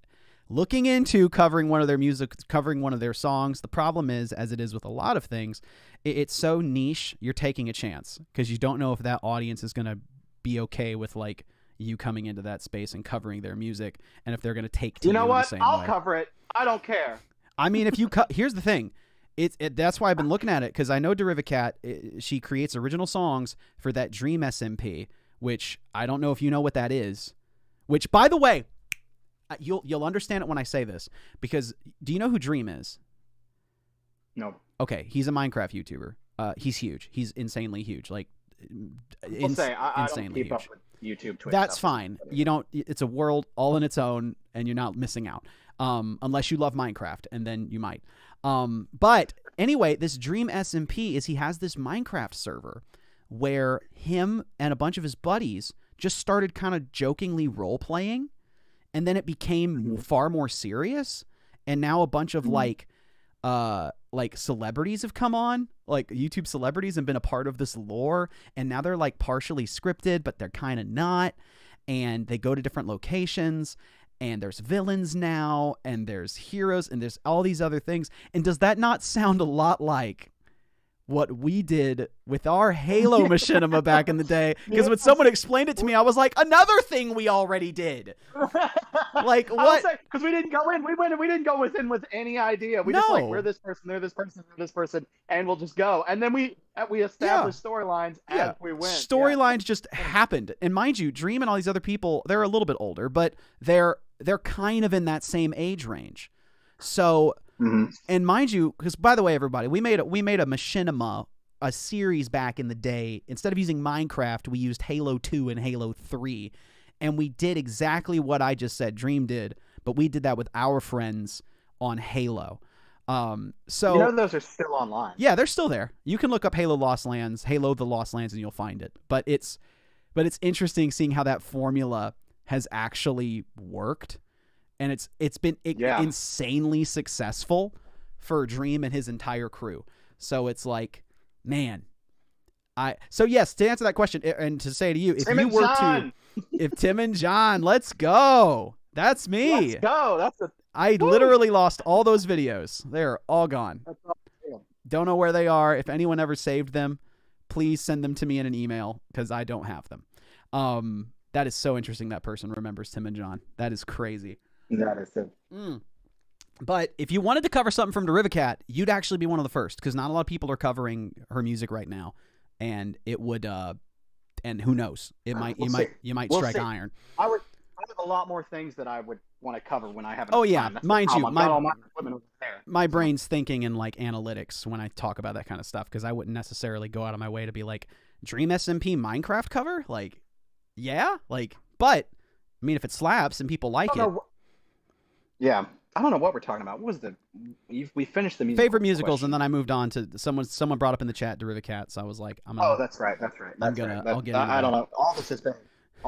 looking into covering one of their songs. The problem is, as it is with a lot of things, it's so niche. You're taking a chance because you don't know if that audience is going to be okay with like you coming into that space and covering their music, and if they're going to take to You know in the what? same I'll way. cover it. I don't care. I mean, if you here's the thing. That's why I've been looking at it, because I know Derivacat, she creates original songs for that Dream SMP, which I don't know if you know what that is. Which, by the way, you'll understand it when I say this, because do you know who Dream is? No. Okay, he's a Minecraft YouTuber. He's huge. He's insanely huge. Like, I'll say I don't insanely keep up huge. with YouTube, Twitch. That's stuff. fine. You don't. It's a world all in its own, and you're not missing out. Unless you love Minecraft, and then you might. But anyway, this Dream SMP is he has this Minecraft server where him and a bunch of his buddies just started kind of jokingly role playing, and then it became far more serious. And now a bunch of like celebrities have come on, like YouTube celebrities, and been a part of this lore. And now they're like partially scripted, but they're kind of not. And they go to different locations. And there's villains now, and there's heroes, and there's all these other things. And does that not sound a lot like what we did with our Halo machinima back in the day? Because when someone explained it to me, I was like, another thing we already did. Like, what? Because we didn't go in. We didn't go in with any idea. We just like, we're this person, they're this person, they're this person, and we'll just go. And then we established storylines as we went. Storylines just happened. And mind you, Dream and all these other people, they're a little bit older, but they're kind of in that same age range. So, and mind you, because by the way, everybody, we made a machinima, a series back in the day. Instead of using Minecraft, we used Halo 2 and Halo 3. And we did exactly what I just said Dream did, but we did that with our friends on Halo. So you know those are still online. Yeah, they're still there. You can look up Halo Lost Lands, Halo the Lost Lands, and you'll find it. But it's interesting seeing how that formula has actually worked, and it's been insanely successful for Dream and his entire crew. So it's like, man, so yes, to answer that question and to say to you, if Tim and John, let's go. That's me. Let's go. I literally lost all those videos. They're all gone. Don't know where they are. If anyone ever saved them, please send them to me in an email, because I don't have them. That is so interesting that person remembers Tim and John. That is crazy. That is it. But if you wanted to cover something from Derivacat, you'd actually be one of the first, because not a lot of people are covering her music right now, and it would and who knows, you might strike iron. I have a lot more things that I would want to cover when I have. Mind you, my brain. brain's thinking in like analytics when I talk about that kind of stuff, because I wouldn't necessarily go out of my way to be like, Dream SMP Minecraft cover, like, yeah, like, but I mean, if it slaps and people like it. Yeah, I don't know what we're talking about. What was we finished the music favorite musicals, and then I moved on to someone brought up in the chat Derivacat, so I was like, that's right. I'll get I don't know. All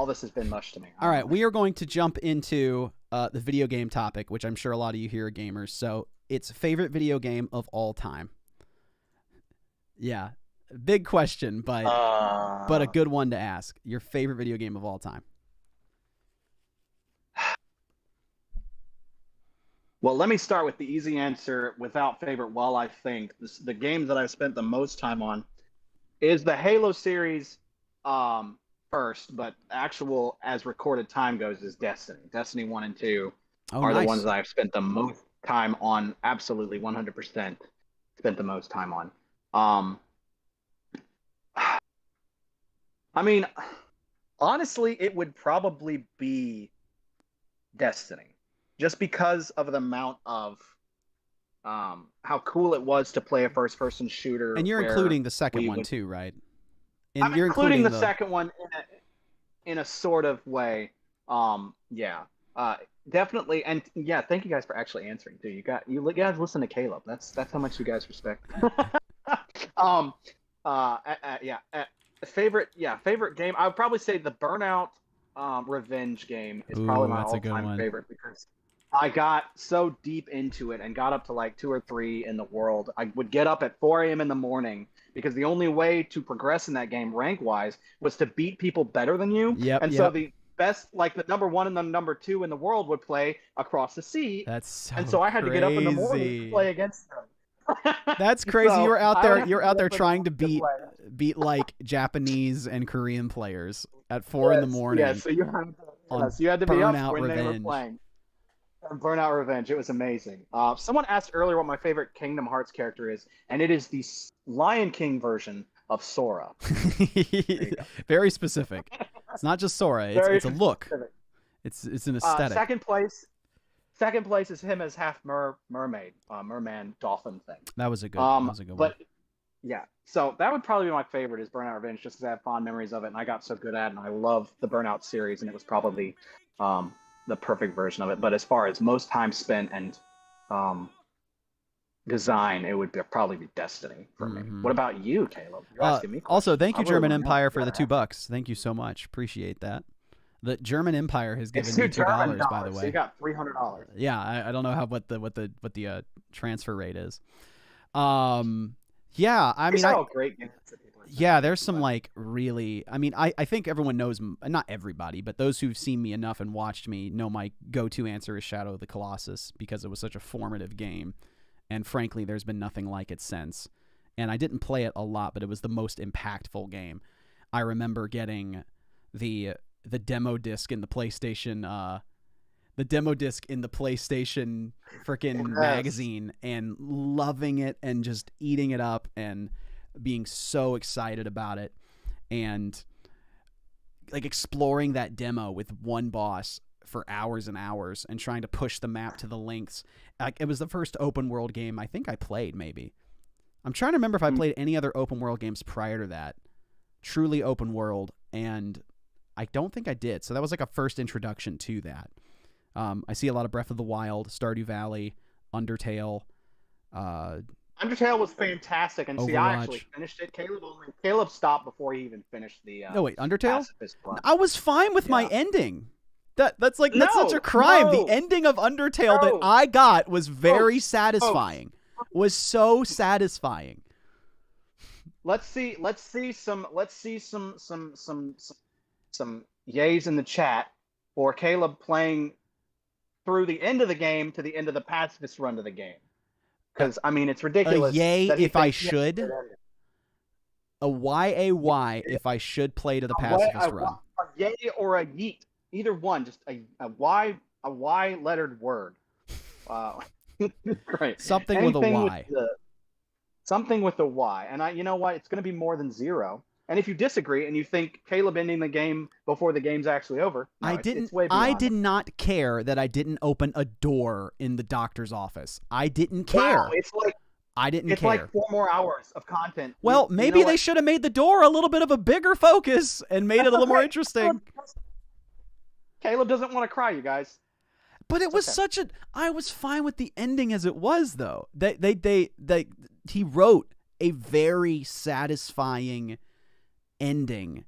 this has been mush to me. All right, we are going to jump into the video game topic, which I'm sure a lot of you here are gamers. So it's favorite video game of all time. Yeah, big question, but a good one to ask. Your favorite video game of all time. Well, let me start with the easy answer without favorite. While I think the game that I've spent the most time on is the Halo series first, but actual as recorded time goes is Destiny. Destiny 1 and 2 are the ones that I've spent the most time on. Absolutely 100% spent the most time on. I mean, honestly, it would probably be Destiny. Just because of the amount of how cool it was to play a first-person shooter. And you're including the second one too, right? And I'm including the second one in a sort of way. Definitely. And yeah, thank you guys for actually answering too. You guys listen to Caleb. That's how much you guys respect. Favorite game. I would probably say the Burnout Revenge game is probably my all-time favorite, because I got so deep into it and got up to like 2 or 3 in the world. I would get up at 4 a.m. in the morning because the only way to progress in that game rank wise was to beat people better than you. Yep, And so yep. the best, like the number 1 and the number 2 in the world would play across the sea. That's so And so I had to get up in the morning to crazy. play against them. That's crazy. So you were out I would there. have You're to out get there up in the trying to morning beat like Japanese and Korean players at 4 in the morning. Yes, so on you had to be up Burnout when they were Revenge. playing. Burnout Revenge. It was amazing. Someone asked earlier what my favorite Kingdom Hearts character is, and it is the Lion King version of Sora. Very specific. It's not just Sora. It's a look. specific. It's an aesthetic. Second place is him as half mermaid, merman dolphin thing. That was a good. That was a good one. But yeah, so that would probably be my favorite is Burnout Revenge, just because I have fond memories of it, and I got so good at it, and I love the Burnout series, and it was probably the perfect version of it. But as far as most time spent and design, it would probably be Destiny for me. What about you, Caleb? You're asking me also, questions. thank you, I really German wanna know Empire, what for you the gotta $2. Thank you so much. Appreciate that. The German Empire has given It's me $2, $2, by the So way. you got $300. Yeah, I don't know what the transfer rate is. Yeah, I mean, These are all great games that people are yeah, there's some like really. I mean, I think everyone knows. Not everybody, but those who've seen me enough and watched me know my go-to answer is Shadow of the Colossus because it was such a formative game, and frankly, there's been nothing like it since. And I didn't play it a lot, but it was the most impactful game. I remember getting the demo disc in the PlayStation. The demo disc in the PlayStation freaking magazine and loving it and just eating it up and being so excited about it and like exploring that demo with one boss for hours and hours and trying to push the map to the lengths. Like, it was the first open world game I think I played, maybe. I'm trying to remember if I played any other open world games prior to that. Truly open world, and I don't think I did. So that was like a first introduction to that. I see a lot of Breath of the Wild, Stardew Valley, Undertale. Undertale was fantastic, and see, I actually Overwatch. finished it. Caleb stopped before he even finished the. No, wait, Undertale? Pacifist Run. I was fine with my ending. That's such No, a crime. no. The ending of Undertale that No. I got was very satisfying. Was so satisfying. Let's see some yays in the chat for Caleb playing through the end of the game to the end of the pacifist run to the game. Because I mean, it's ridiculous. A yay that he if I thinks he has should. to do it. A Y-A-Y if I should play to the pacifist run. A yay or a yeet, either one. Just a Y lettered word. Right. Something with a Anything Y. Something with a Y. And you know what? It's going to be more than 0. And if you disagree and you think Caleb ending the game before the game's actually over, no, it's way beyond. I did not care that I didn't open a door in the doctor's office. I didn't care. Wow, it's like I didn't it's care. like 4 more hours of content. Well, You maybe know they what? should have made the door a little bit of a bigger focus and made it a little more interesting. Caleb doesn't want to cry, you guys. But it was such a. I was fine with the ending as it was, though. He wrote a very satisfying ending,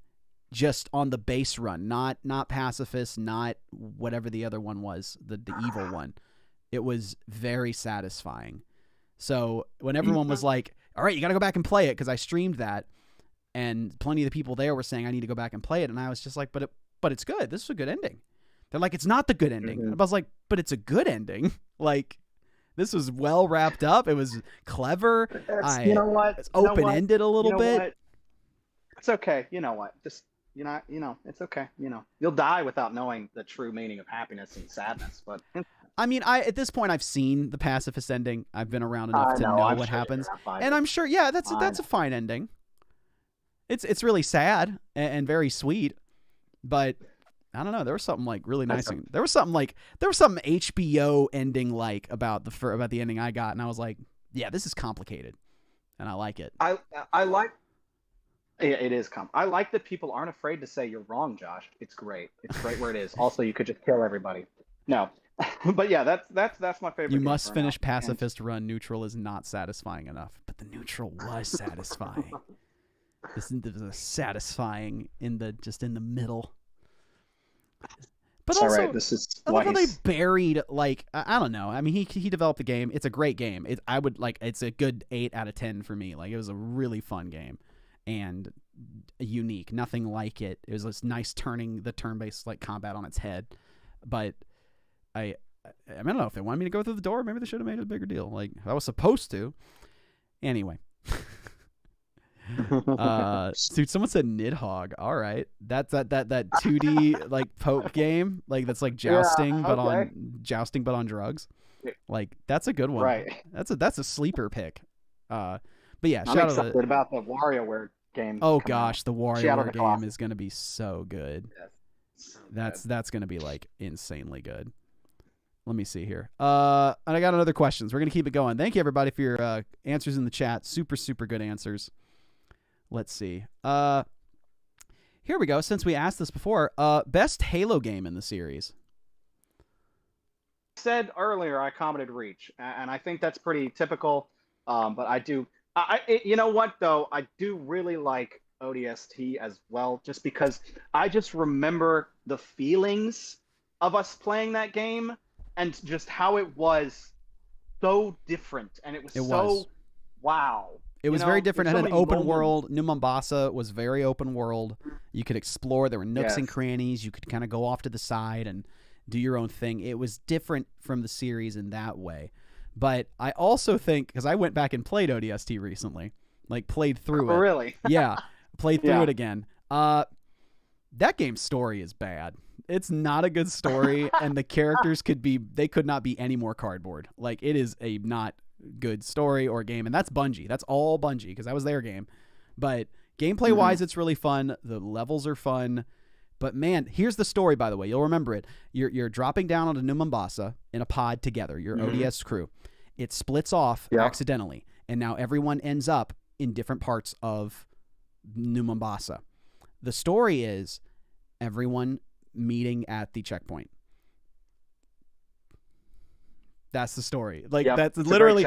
just on the base run, not pacifist, not whatever the other one was, the evil one. It was very satisfying. So when everyone was like, "All right, you got to go back and play it," because I streamed that, and plenty of the people there were saying I need to go back and play it, and I was just like, "But it's good. This is a good ending." They're like, "It's not the good ending." I was like, "But it's a good ending." Like, this was well wrapped up. It was clever. You know what? It's open ended a little bit. What? It's okay. You know what? Just it's okay. You'll die without knowing the true meaning of happiness and sadness. But I mean, at this point, I've seen the pacifist ending. I've been around enough to know I'm what sure happens, you're not fine. and I'm sure, yeah, that's a fine ending. It's really sad and very sweet, but I don't know. There was something like really nice. There was something HBO ending like about the ending I got, and I was like, yeah, this is complicated, and I like it. I like. It is I like that people aren't afraid to say you're wrong, Josh. It's great. It's great where it is. Also, you could just kill everybody. No, but yeah, that's my favorite. You game must for finish now. pacifist run. Neutral is not satisfying enough, but the neutral was satisfying. This is satisfying in the middle. But It's all also, right. This is I why love how they he's. buried, like, I don't know. I mean, he developed the game. It's a great game. I would like. It's a good 8 out of 10 for me. Like, it was a really fun game, and unique. Nothing like it. It was just nice turning the turn-based like combat on its head. But I don't know if they wanted me to go through the door. Maybe they should have made it a bigger deal. Like, I was supposed to. Anyway. Dude, someone said Nidhogg. All right, that's that 2D like poke game, like that's like jousting, but on drugs. Like, that's a good one. Right. That's a sleeper pick. But yeah, I'm shout excited out. about the WarioWare game. Oh coming out. gosh, the Shadow of WarioWare the game Colossus. is gonna be so good. Yes. That's gonna be like insanely good. Let me see here. And I got another questions. We're gonna keep it going. Thank you everybody for your answers in the chat. Super good answers. Let's see. Here we go. Since we asked this before, best Halo game in the series. Said earlier, I commented Reach, and I think that's pretty typical. But I do. You know what though? I do really like ODST as well, just because I just remember the feelings of us playing that game and just how it was so different, and it was wow. It was very different. It had an open world. New Mombasa was very open world. You could explore. There were nooks and crannies. You could kind of go off to the side and do your own thing. It was different from the series in that way. But I also think, because I went back and played ODST recently, like played through it. Really? Yeah, played through it again. That game's story is bad. It's not a good story, and the characters could not be any more cardboard. Like, it is a not good story or game, and that's Bungie. That's all Bungie, because that was their game. But gameplay wise, it's really fun. The levels are fun. But man, here's the story, by the way. You'll remember it. You're dropping down onto New Mombasa in a pod together, your ODS crew. It splits off accidentally, and now everyone ends up in different parts of New Mombasa. The story is everyone meeting at the checkpoint. That's the story. Like, that's literally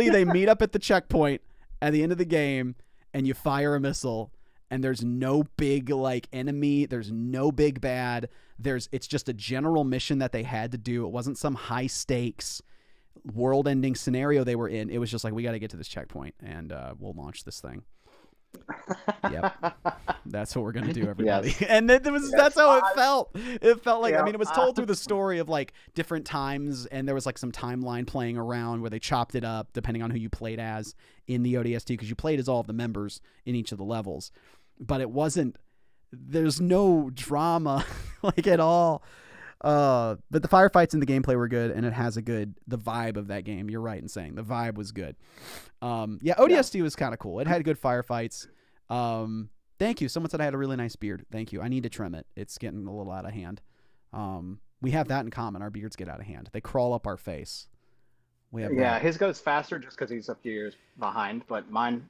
they meet up at the checkpoint at the end of the game, and you fire a missile, and there's no big like enemy. There's no big bad. It's just a general mission that they had to do. It wasn't some high stakes world-ending scenario they were in. It was just like, we got to get to this checkpoint, and we'll launch this thing. Yep, that's what we're gonna do, everybody. And that's how it felt. It felt like, I mean, it was told through the story of like different times, and there was like some timeline playing around where they chopped it up depending on who you played as in the ODST, because you played as all of the members in each of the levels, but it wasn't. There's no drama like at all. But the firefights and the gameplay were good, and it has the vibe of that game. You're right in saying the vibe was good. ODST was kind of cool. It had good firefights. Thank you. Someone said I had a really nice beard. Thank you. I need to trim it. It's getting a little out of hand. We have that in common. Our beards get out of hand. They crawl up our face. We have that. His goes faster just because he's a few years behind, but mine,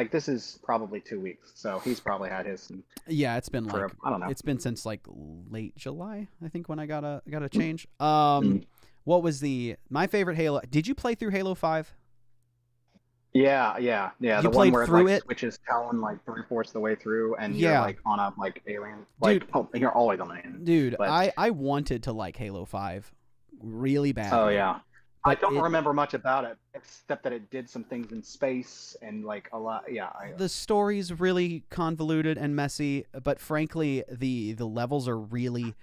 this is probably 2 weeks, so he's probably had his. Yeah, it's been I don't know. It's been since like late July, I think, when I got a change. What was my favorite Halo? Did you play through Halo 5? Yeah. You The played one where through it it? switches Talon like 3/4 the way through, and you're like on a like alien. Like, you're always on an alien. Dude, but, I wanted to like Halo 5 really badly. Oh yeah. I don't it- remember much about it except that it did some things in space and like a lot. Yeah. The story's really convoluted and messy, but frankly, the levels are really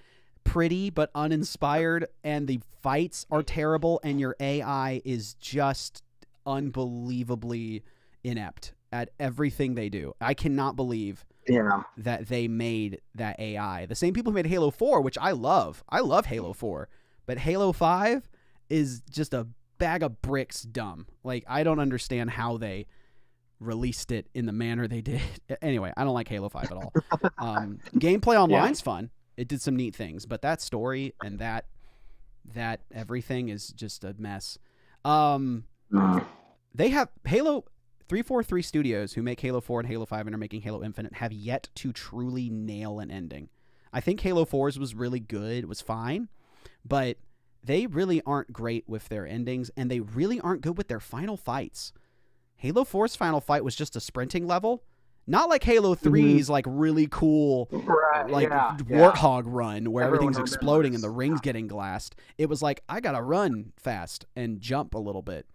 pretty but uninspired, and the fights are terrible, and your AI is just unbelievably inept at everything they do. I cannot believe that they made that AI. The same people who made Halo 4, which I love. I love Halo 4, but Halo 5 is just a bag of bricks dumb. Like, I don't understand how they released it in the manner they did. Anyway, I don't like Halo 5 at all. Gameplay online's fun. It did some neat things, but that story and that everything is just a mess. They have Halo 343 Studios, who make Halo 4 and Halo 5 and are making Halo Infinite, have yet to truly nail an ending. I think Halo 4's was really good. It was fine, but they really aren't great with their endings, and they really aren't good with their final fights. Halo 4's final fight was just a sprinting level. Not like Halo 3's like really cool Right, like yeah. warthog run where Everyone everything's exploding and the remembers. ring's getting glassed. It was like I gotta run fast and jump a little bit.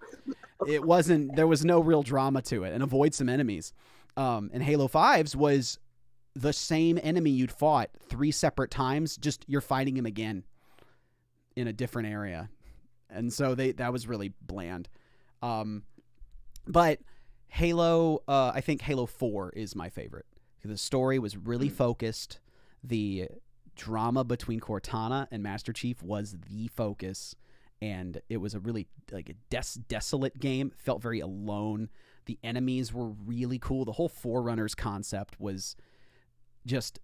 There was no real drama to it, and avoid some enemies. And Halo 5's was the same enemy you'd fought 3 separate times, just you're fighting him again in a different area. And so that was really bland. But Halo, I think Halo 4 is my favorite. The story was really focused. The drama between Cortana and Master Chief was the focus, and it was a really like a desolate game. It felt very alone. The enemies were really cool. The whole Forerunners concept was just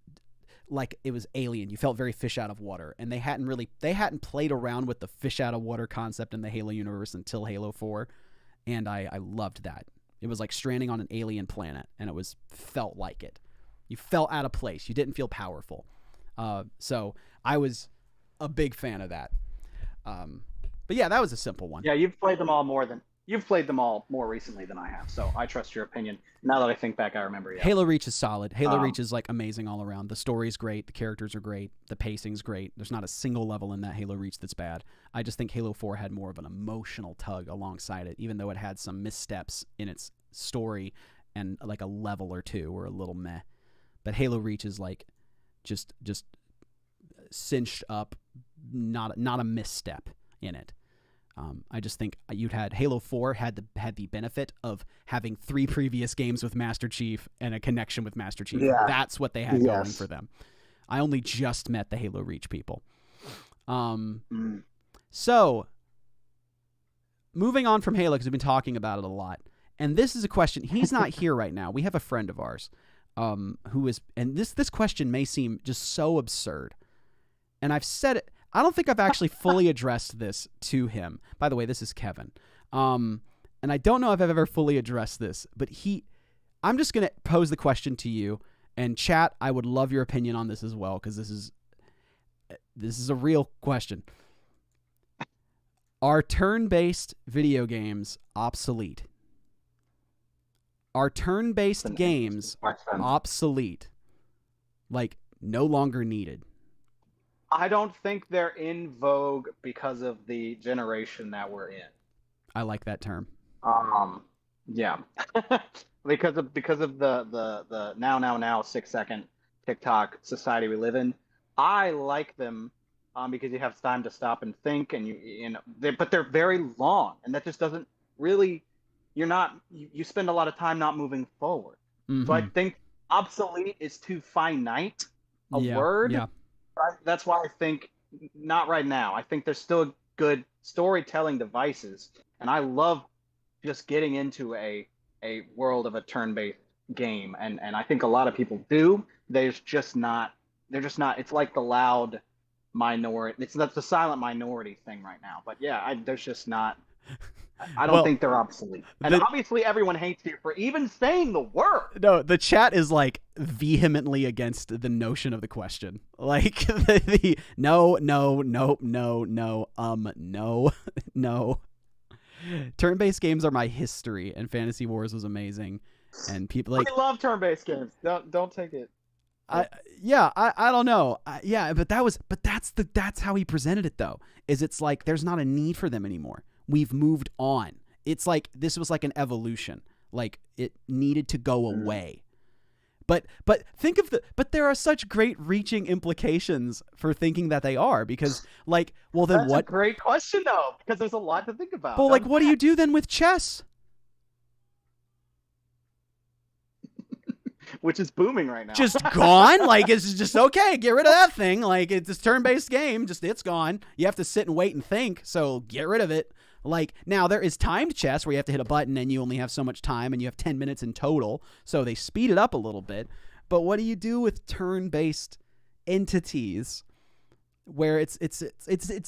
like it was alien. You felt very fish out of water, and they hadn't played around with the fish out of water concept in the Halo universe until Halo 4, and I loved that. It was like stranding on an alien planet, and it felt like it. You felt out of place. You didn't feel powerful. So I was a big fan of that. But yeah, that was a simple one. Yeah, you've played them all more recently than I have, so I trust your opinion. Now that I think back, I remember. Yeah. Halo Reach is solid. Halo Reach is like amazing all around. The story's great. The characters are great. The pacing's great. There's not a single level in that Halo Reach that's bad. I just think Halo 4 had more of an emotional tug alongside it, even though it had some missteps in its story and like a level or two were a little meh. But Halo Reach is like just cinched up, not a misstep in it. I just think Halo 4 had the benefit of having 3 previous games with Master Chief and a connection with Master Chief. Yeah. That's what they had going for them. I only just met the Halo Reach people. So moving on from Halo, because we've been talking about it a lot, and this is a question. He's not here right now. We have a friend of ours who is, and this question may seem just so absurd, and I've said it. I don't think I've actually fully addressed this to him. By the way, this is Kevin. And I don't know if I've ever fully addressed this, but I'm just going to pose the question to you, and chat, I would love your opinion on this as well, because this is a real question. Are turn-based video games obsolete? Are turn-based games obsolete? Like, no longer needed? I don't think they're in vogue because of the generation that we're in. I like that term. Yeah, because of the now 6-second TikTok society we live in. I like them because you have time to stop and think, and but they're very long, and that just doesn't really. You spend a lot of time not moving forward. Mm-hmm. So I think obsolete is too finite a word. Yeah. That's why I think not right now. I think there's still good storytelling devices, and I love just getting into a world of a turn-based game, and I think a lot of people do. They're just not. It's like the loud minority. That's the silent minority thing right now. But yeah, there's just not. I don't think they're obsolete. And obviously everyone hates you for even saying the word. No, the chat is like vehemently against the notion of the question. Like no. Turn-based games are my history, and Fantasy Wars was amazing. And people like I love turn-based games. Don't take it. I don't know. That's how he presented it though. It's like there's not a need for them anymore. We've moved on. It's like this was like an evolution. Like it needed to go away. But there are such great reaching implications for thinking that they are, because like, well then That's what? a great question though, because there's a lot to think about. Well, like what do you do then with chess? Which is booming right now. Just gone? Like it's just okay, get rid of that thing. Like it's a turn-based game, just it's gone. You have to sit and wait and think, so get rid of it. Like now there is timed chess where you have to hit a button and you only have so much time and you have 10 minutes in total, so they speed it up a little bit. But what do you do with turn-based entities where it's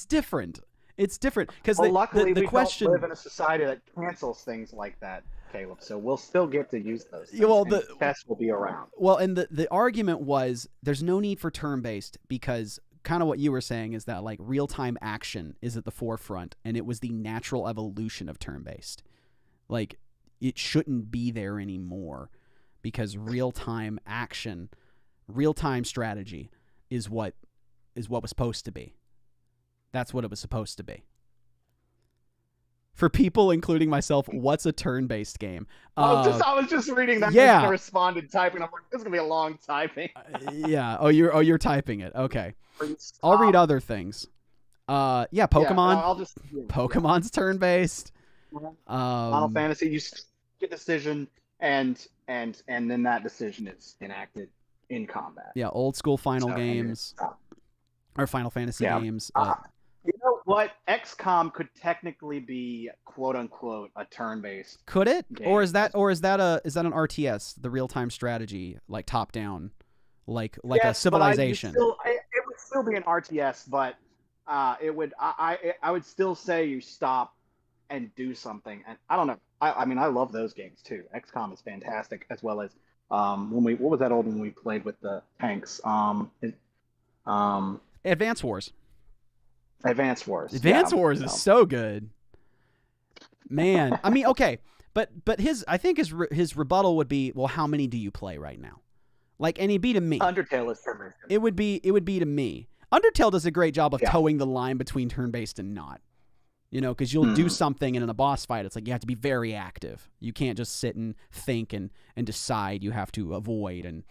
different? It's different because luckily the we question don't live in a society that cancels things like that, Caleb. So we'll still get to use those things. Well, and chess will be around. Well, and the argument was there's no need for turn-based because kind of what you were saying is that like real-time action is at the forefront, and it was the natural evolution of turn-based. Like it shouldn't be there anymore because real-time action, real-time strategy is what was supposed to be. That's what it was supposed to be. For people, including myself, what's a turn-based game? I was just reading that. Yeah. And I responded typing. I'm like, this is gonna be a long typing. Yeah. Oh, you're typing it. Okay. I'll read other things. Yeah, Pokemon. Yeah, I'll just Pokemon's turn-based. Final Fantasy. You get a decision, and then that decision is enacted in combat. Yeah, old school Final So, games or Final Fantasy games. You know what? XCOM could technically be "quote unquote" a turn-based. Could it? game. Or is that an RTS, the real-time strategy, like top down, like Yes, a but Civilization? it would still be an RTS, but it would. I would still say you stop and do something. And I don't know. I mean, I love those games too. XCOM is fantastic, as well as what was that old one we played with the tanks? Advance Wars. Advance Wars. Advance Wars is so good. Man, I mean, okay, but I think his rebuttal would be, well, how many do you play right now? Like, and he'd be to me. Undertale is turn-based. It would be to me. Undertale does a great job of towing the line between turn-based and not. You know, because you'll do something, and in a boss fight, it's like you have to be very active. You can't just sit and think and decide. You have to avoid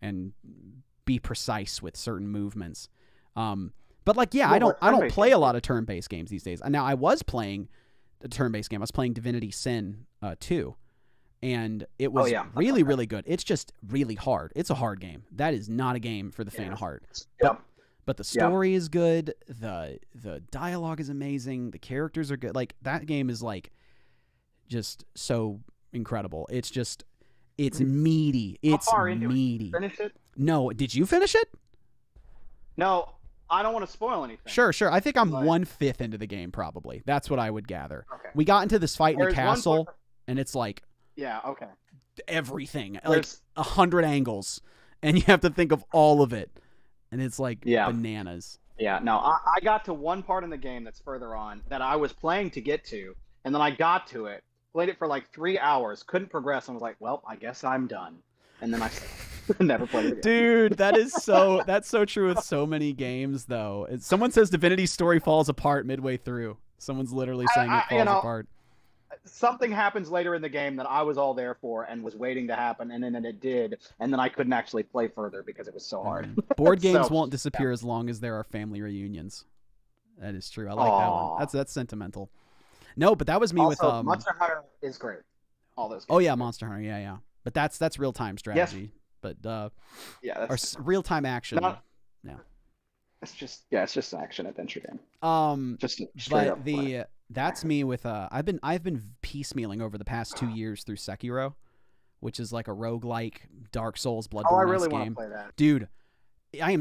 and be precise with certain movements. But like, yeah, I don't play a lot of turn-based games these days. Now, I was playing a turn-based game. I was playing Divinity Sin 2, and it was really, really good. It's just really hard. It's a hard game. That is not a game for the faint of heart. But the story is good. The dialogue is amazing. The characters are good. Like, that game is like just so incredible. It's meaty. It's How far into meaty. it? Finish it? No, did you finish it? No, I don't want to spoil anything. Sure. I think I'm 1/5 into the game, probably. That's what I would gather. Okay. We got into this fight in There's the one castle, part- and it's like everything, like 100 angles, and you have to think of all of it, and it's like bananas. Yeah, no, I got to one part in the game that's further on that I was playing to get to, and then I got to it, played it for like 3 hours, couldn't progress, and was like, well, I guess I'm done. And then I never played it again. Dude, that's so true with so many games, though. Someone says Divinity's story falls apart midway through. Someone's literally saying it falls apart. Something happens later in the game that I was all there for and was waiting to happen, and then it did, and then I couldn't actually play further because it was so hard. Board games won't disappear as long as there are family reunions. That is true. I like that one. That's sentimental. No, but that was me also, with Monster Hunter is great. All those games. Oh yeah, Monster Hunter. Yeah. But that's real time strategy. Yes. But that's real time action. It's just an action adventure game. Just straight up play. That's me with I've been piecemealing over the past 2 years through Sekiro, which is like a roguelike Dark Souls Bloodborne I really game. want to play that. Dude, I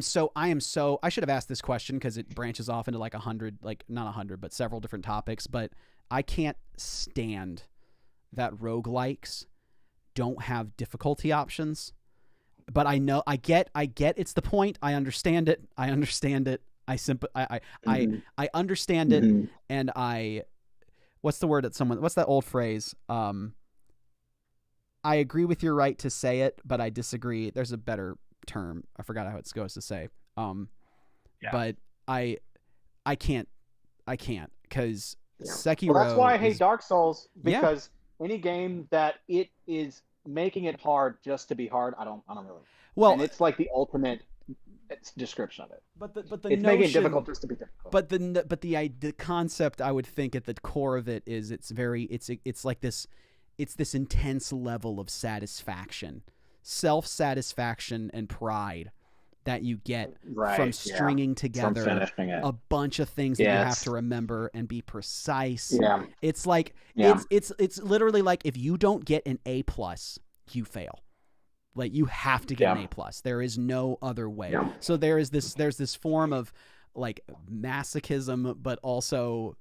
should have asked this question because it branches off into like 100, like not 100, but several different topics, but I can't stand that roguelikes don't have difficulty options. But I get it's the point. I understand it. I understand it, and what's that old phrase? I agree with your right to say it, but I disagree. There's a better term. I forgot how it's supposed to say. But I can't because Sekiro. Well, that's why I hate Dark Souls, because any game that it is making it hard just to be hard, I don't really. Well, and it's like the ultimate description of it. But it's making it difficult just to be difficult. But the concept, I would think, at the core of it is it's like this. It's this intense level of satisfaction, self-satisfaction, and pride that you get from stringing together a bunch of things that you have to remember and be precise. Yeah. It's like it's literally like if you don't get an A+, you fail. Like you have to get an A+. There is no other way. Yeah. So there's this form of like masochism, but also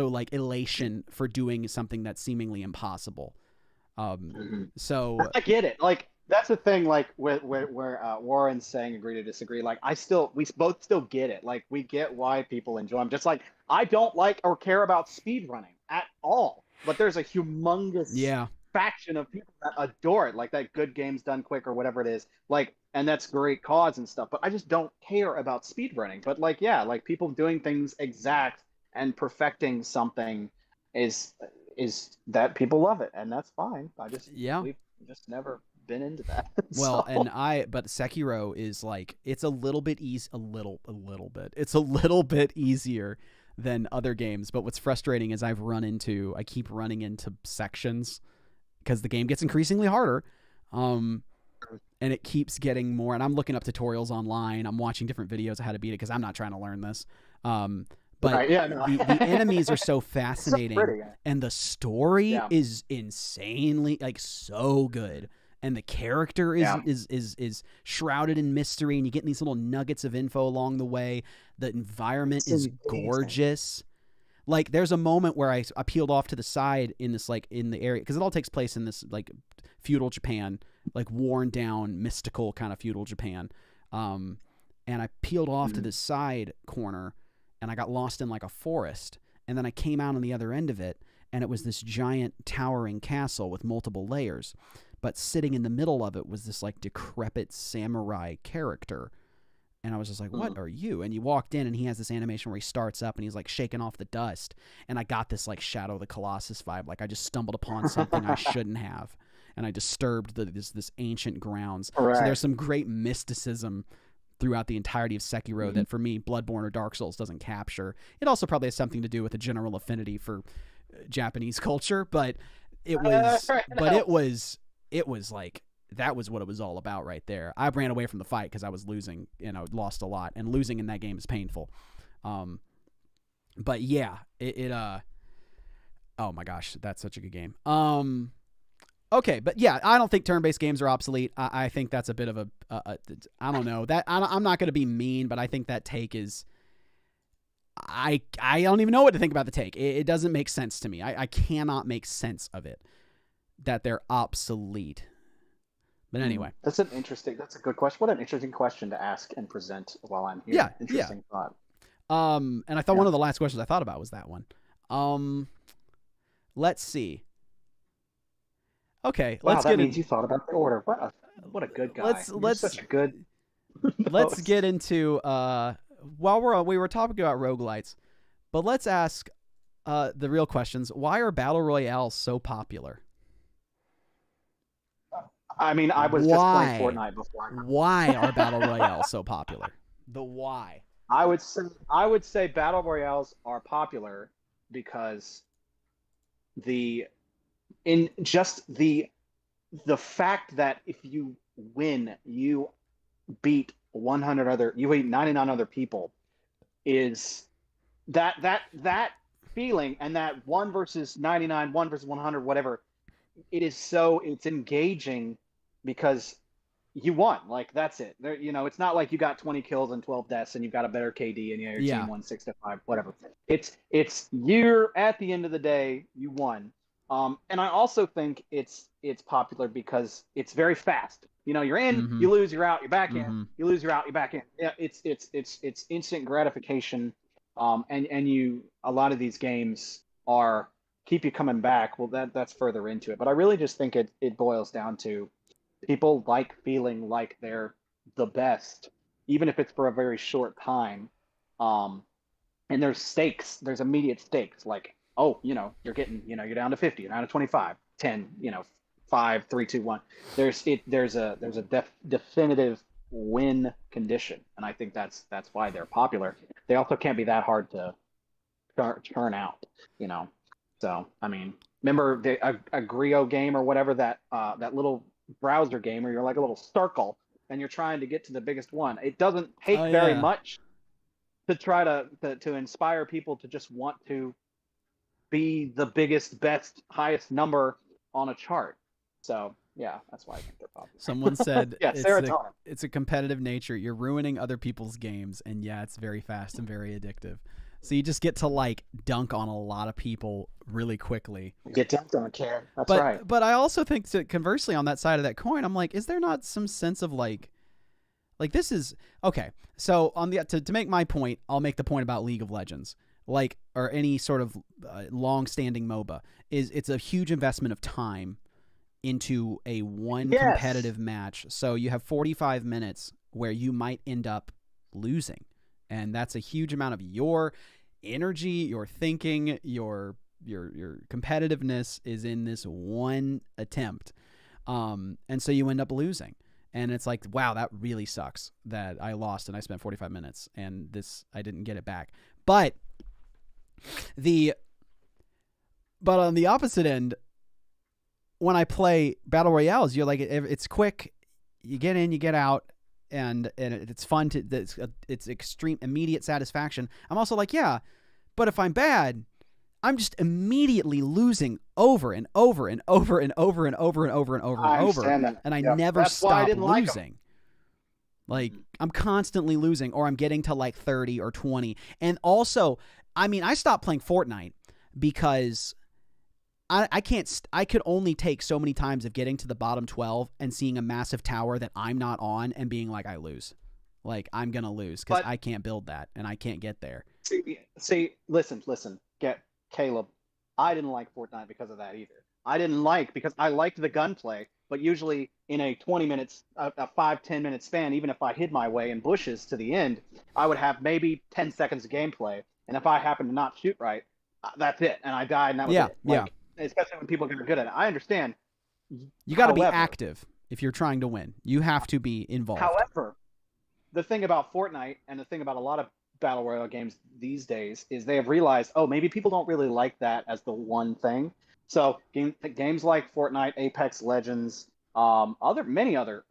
like elation for doing something that's seemingly impossible. So I get it. Like that's the thing. Like where Warren's saying agree to disagree. Like we both still get it. Like we get why people enjoy them. Just like I don't like or care about speed running at all. But there's a humongous faction of people that adore it, like that good games done quick or whatever it is. Like, and that's great cause and stuff. But I just don't care about speedrunning. But like, yeah, like people doing things exact and perfecting something is that people love it, and that's fine. We've just never been into that. Well, So, but Sekiro is like, it's a little bit a little bit. It's a little bit easier than other games, but what's frustrating is I keep running into sections because the game gets increasingly harder. And it keeps getting more, and I'm looking up tutorials online. I'm watching different videos of how to beat it because I'm not trying to learn this. But right, yeah, no. the enemies are so fascinating, so pretty, yeah. and the story Yeah. is insanely, like, so good. And the character is shrouded in mystery, and you get these little nuggets of info along the way. The environment is gorgeous. Like, there's a moment where I peeled off to the side in this, like, in the area, because it all takes place in this, like, feudal Japan, like, worn down, mystical kind of feudal Japan. And I peeled off to the side corner, and I got lost in, like, a forest. And then I came out on the other end of it, and it was this giant towering castle with multiple layers. But sitting in the middle of it was this, like, decrepit samurai character. And I was just like, what are you? And you walked in, and he has this animation where he starts up, and he's, like, shaking off the dust. And I got this, like, Shadow of the Colossus vibe. Like, I just stumbled upon something I shouldn't have. And I disturbed this ancient grounds. Right. So there's some great mysticism throughout the entirety of Sekiro that, for me, Bloodborne or Dark Souls doesn't capture. It also probably has something to do with a general affinity for Japanese culture. But it was like, that was what it was all about right there. I ran away from the fight because I was losing, lost a lot, and losing in that game is painful. But yeah, oh my gosh, that's such a good game. Okay, but yeah, I don't think turn-based games are obsolete. I think that's a bit of I don't know, that I'm not going to be mean, but I think that take is, I don't even know what to think about the take. It doesn't make sense to me. I cannot make sense of it, that they're obsolete. But anyway, that's a good question. What an interesting question to ask and present while I'm here. Yeah, interesting thought. And I thought one of the last questions I thought about was that one. Let's see. Okay, Wow, let's that get means you thought about the order. What a good guy. You're such a good. let's host. get into while we were talking about roguelites, but let's ask the real questions. Why are battle royales so popular? I mean, I was just playing Fortnite before. Why are battle royales so popular? The why. I would say battle royales are popular because the fact that if you win, you beat 99 other people, is that feeling, and that 1 versus 99, 1 versus 100, whatever, it's engaging because you won. Like, that's it. There, it's not like you got 20 kills and 12 deaths and you've got a better KD and your team won 6-5, whatever. It's you're, at the end of the day, you won. And I also think it's popular because it's very fast. You're in, you lose, you're out, you're back in. You lose, you're out, you're back in. Yeah, it's instant gratification. And a lot of these games keep you coming back. Well, that's further into it. But I really just think it boils down to people like feeling like they're the best, even if it's for a very short time. And there's stakes. There's immediate stakes. Like, oh, you're getting, you're down to 50, you're down to 25, 10, 5, 3, 2, 1. There's a definitive win condition, and I think that's why they're popular. They also can't be that hard to turn out, So, I mean, remember a Grio game or whatever, that little browser game where you're like a little circle and you're trying to get to the biggest one. It doesn't take very much to try to inspire people to just want to be the biggest, best, highest number on a chart. So yeah, that's why I think they're popular. Someone said serotonin. It's a competitive nature. You're ruining other people's games, and yeah, it's very fast and very addictive. So you just get to, like, dunk on a lot of people really quickly. Get dunked on, Karen. That's right. But I also think, conversely, on that side of that coin, I'm like, is there not some sense of like this is okay? So to make my point, I'll make the point about League of Legends, or any sort of long-standing MOBA. It's a huge investment of time into a one Yes. competitive match. So you have 45 minutes where you might end up losing. And that's a huge amount of your energy, your thinking, your competitiveness is in this one attempt. And so you end up losing. And it's like, wow, that really sucks that I lost and I spent 45 minutes and I didn't get it back. But on the opposite end, when I play battle royales, you're like, it's quick, you get in, you get out, and it's fun it's extreme immediate satisfaction. I'm also like, yeah, but if I'm bad, I'm just immediately losing over and over and over and over and over and over and over and over, and I never stop losing. Like I'm constantly losing, or I'm getting to like 30 or 20. And also, I mean, I stopped playing Fortnite because I could only take so many times of getting to the bottom 12 and seeing a massive tower that I'm not on and being like, I lose. Like, I'm going to lose because I can't build that and I can't get there. See, listen, get Caleb. I didn't like Fortnite because of that either. Because I liked the gunplay, but usually in a 20 minutes, a 5-10 minute span, even if I hid my way in bushes to the end, I would have maybe 10 seconds of gameplay. And if I happened to not shoot right, that's it. And I died and that was it. Yeah. Especially when people get good at it. I understand. You got to be active if you're trying to win. You have to be involved. However, the thing about Fortnite and the thing about a lot of battle royale games these days is they have realized, maybe people don't really like that as the one thing. So games like Fortnite, Apex Legends, many other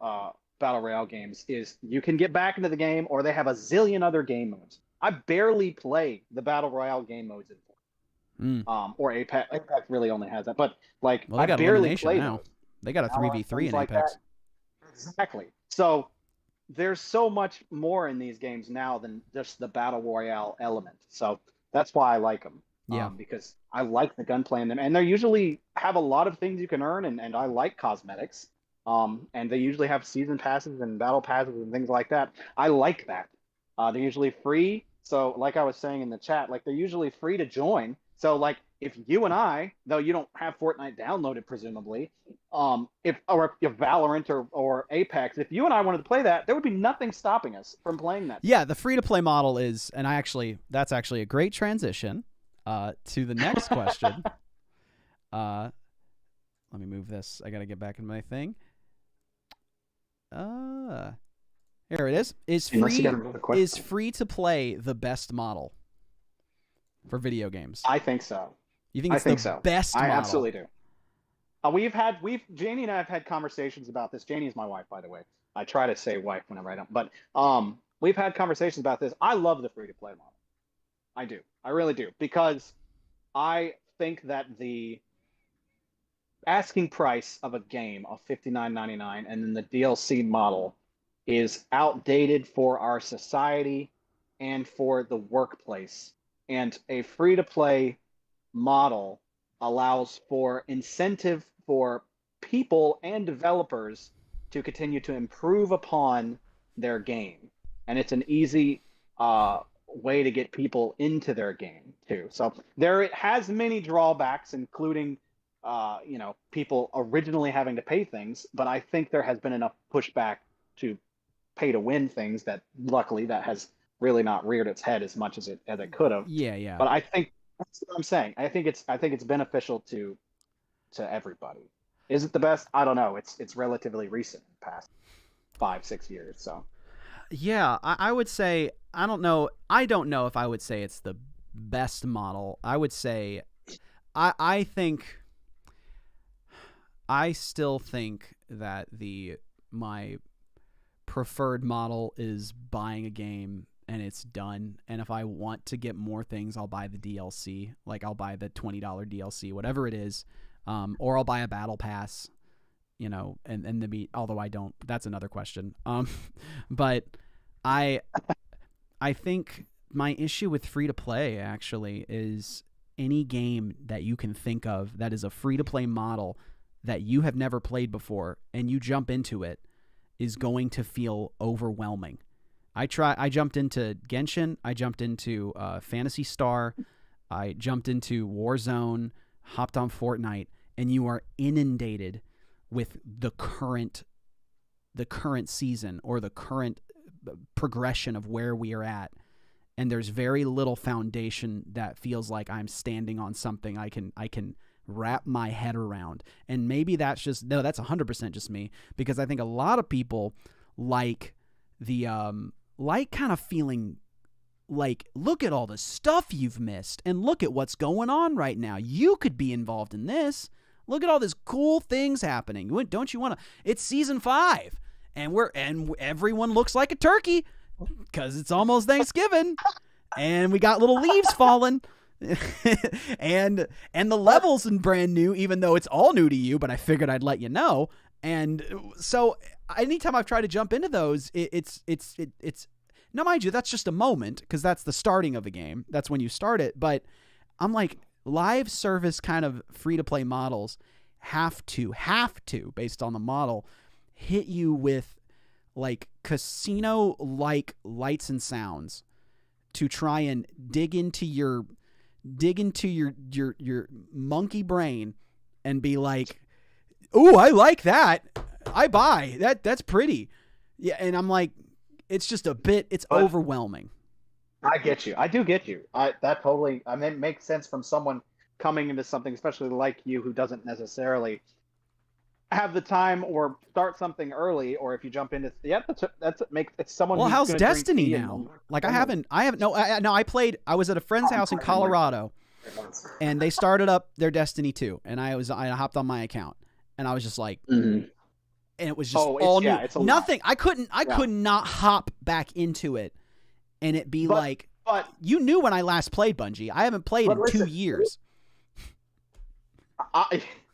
battle royale games is you can get back into the game, or they have a zillion other game modes. I barely play the battle royale game modes in Fortnite. Or Apex. Apex really only has that, but like I barely play now. those. They got a 3v3 in like Apex. That. Exactly. So there's so much more in these games now than just the battle royale element. So that's why I like them. Yeah. Because I like the gunplay in them, and they usually have a lot of things you can earn, and I like cosmetics. And they usually have season passes and battle passes and things like that. I like that. They're usually free. So like I was saying in the chat, like they're usually free to join. So like if you and I, though you don't have Fortnite downloaded presumably, if Valorant or Apex, if you and I wanted to play that, there would be nothing stopping us from playing that. Yeah, the free to play model is, and that's actually a great transition to the next question. Let me move this. I got to get back in my thing. Here it is. Is free to play the best model for video games? I think so. You think it's the best model? I absolutely do. Janie and I have had conversations about this. Janie is my wife, by the way. I try to say wife whenever I don't, but we've had conversations about this. I love the free-to-play model. I do. I really do, because I think that the asking price of a game of $59.99 and then the DLC model is outdated for our society and for the workplace. And a free-to-play model allows for incentive for people and developers to continue to improve upon their game. And it's an easy way to get people into their game too. So it has many drawbacks, including people originally having to pay things, but I think there has been enough pushback to pay to win things that luckily that has really not reared its head as much as it could have. Yeah. But I think that's what I'm saying. I think it's beneficial to everybody. Is it the best? I don't know. It's relatively recent, past 5-6 years. So yeah, I would say I don't know if I would say it's the best model. I would say I still think that my preferred model is buying a game and it's done. And if I want to get more things, I'll buy the DLC. Like I'll buy the $20 DLC, whatever it is, or I'll buy a battle pass. Although I don't, that's another question. But I think my issue with free to play actually is any game that you can think of that is a free to play model that you have never played before and you jump into it is going to feel overwhelming. I jumped into Genshin, I jumped into Phantasy Star, I jumped into Warzone, hopped on Fortnite, and you are inundated with the current season or the current progression of where we are at. And there's very little foundation that feels like I'm standing on something I can wrap my head around. And maybe that's 100% just me, because I think a lot of people like the like kind of feeling like, look at all the stuff you've missed and look at what's going on right now. You could be involved in this. Look at all these cool things happening. Don't you want to? It's season 5 and everyone looks like a turkey because it's almost Thanksgiving and we got little leaves falling. and the levels are brand new, even though it's all new to you, but I figured I'd let you know. And so anytime I've tried to jump into those, it's now, mind you, that's just a moment because that's the starting of the game. That's when you start it. But I'm like, live service kind of free-to-play models have to, based on the model, hit you with like casino-like lights and sounds to try and dig into your monkey brain and be like, "Ooh, I like that. I buy that. That's pretty." Yeah, and I'm like, it's just it's overwhelming. I get you. I do get you. That totally, I mean, it makes sense from someone coming into something, especially like you, who doesn't necessarily have the time or start something early, or if you jump into, it's someone. Well, who's how's gonna Destiny drink tea now? and- Like I haven't. I was at a friend's house in Colorado, and they started up their Destiny 2, and I hopped on my account, and I was just like. Mhm. And it was just Oh, all new. it's a Nothing. I could Yeah. not hop back into it, and it be like, But you knew when I last played Bungie. I haven't played But in 2 listen, years.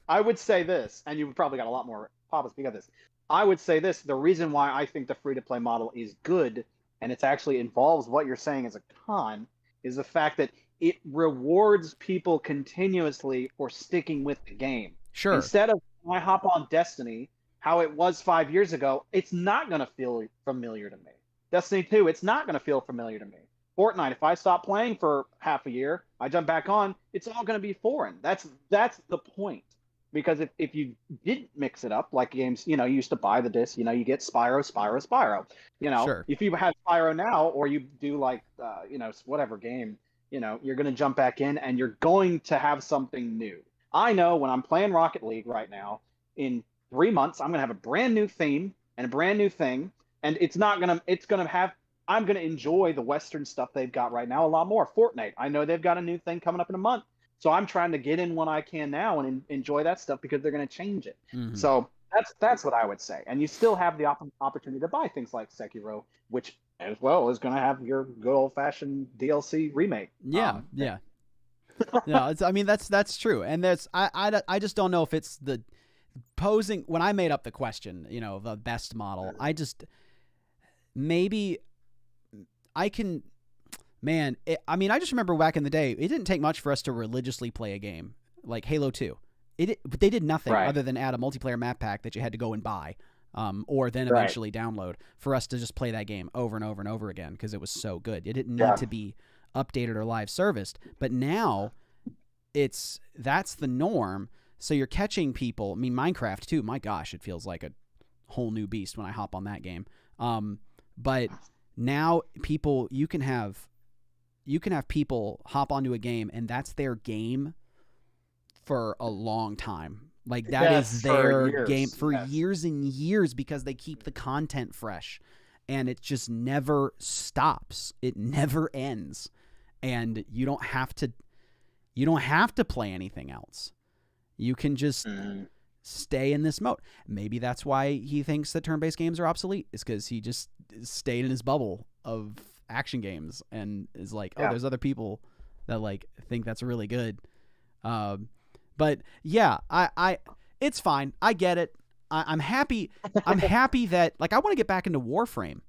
I would say this, and you've probably got a lot more Papa speak of this. I would say this: the reason why I think the free-to-play model is good, and it actually involves what you're saying as a con, is the fact that it rewards people continuously for sticking with the game. Sure. Instead of when I hop on Destiny, how it was 5 years ago, it's not going to feel familiar to me. Destiny 2, it's not going to feel familiar to me. Fortnite, if I stop playing for half a year, I jump back on, it's all going to be foreign. That's the point. Because if you didn't mix it up, like games, you used to buy the disc, you get Spyro. Sure. If you have Spyro now, or you do like, whatever game, you're going to jump back in and you're going to have something new. I know when I'm playing Rocket League right now, in 3 months, I'm going to have a brand new theme and a brand new thing. And I'm going to enjoy the Western stuff they've got right now a lot more. Fortnite, I know they've got a new thing coming up in a month. So I'm trying to get in when I can now and enjoy that stuff because they're going to change it. Mhm. So that's what I would say. And you still have the opportunity to buy things like Sekiro, which as well is going to have your good old-fashioned DLC remake. Yeah. No, that's true. And I just don't know if it's the posing when I made up the question, the best model. I just maybe I can. Man, I just remember back in the day, it didn't take much for us to religiously play a game like Halo 2. But they did nothing other than add a multiplayer map pack that you had to go and buy, or then eventually download for us to just play that game over and over and over again because it was so good. It didn't need to be updated or live serviced. But now, that's the norm. So you're catching people. I mean, Minecraft too. My gosh, it feels like a whole new beast when I hop on that game. But now you can have people hop onto a game and that's their game for a long time. Like that is their game for years and years because they keep the content fresh and it just never stops. It never ends. And you don't have to play anything else. You can just stay in this mode. Maybe that's why he thinks that turn-based games are obsolete, is because he just stayed in his bubble of action games and is like, there's other people that like think that's really good. But yeah, I it's fine. I get it. I'm happy. I'm happy that like I want to get back into Warframe.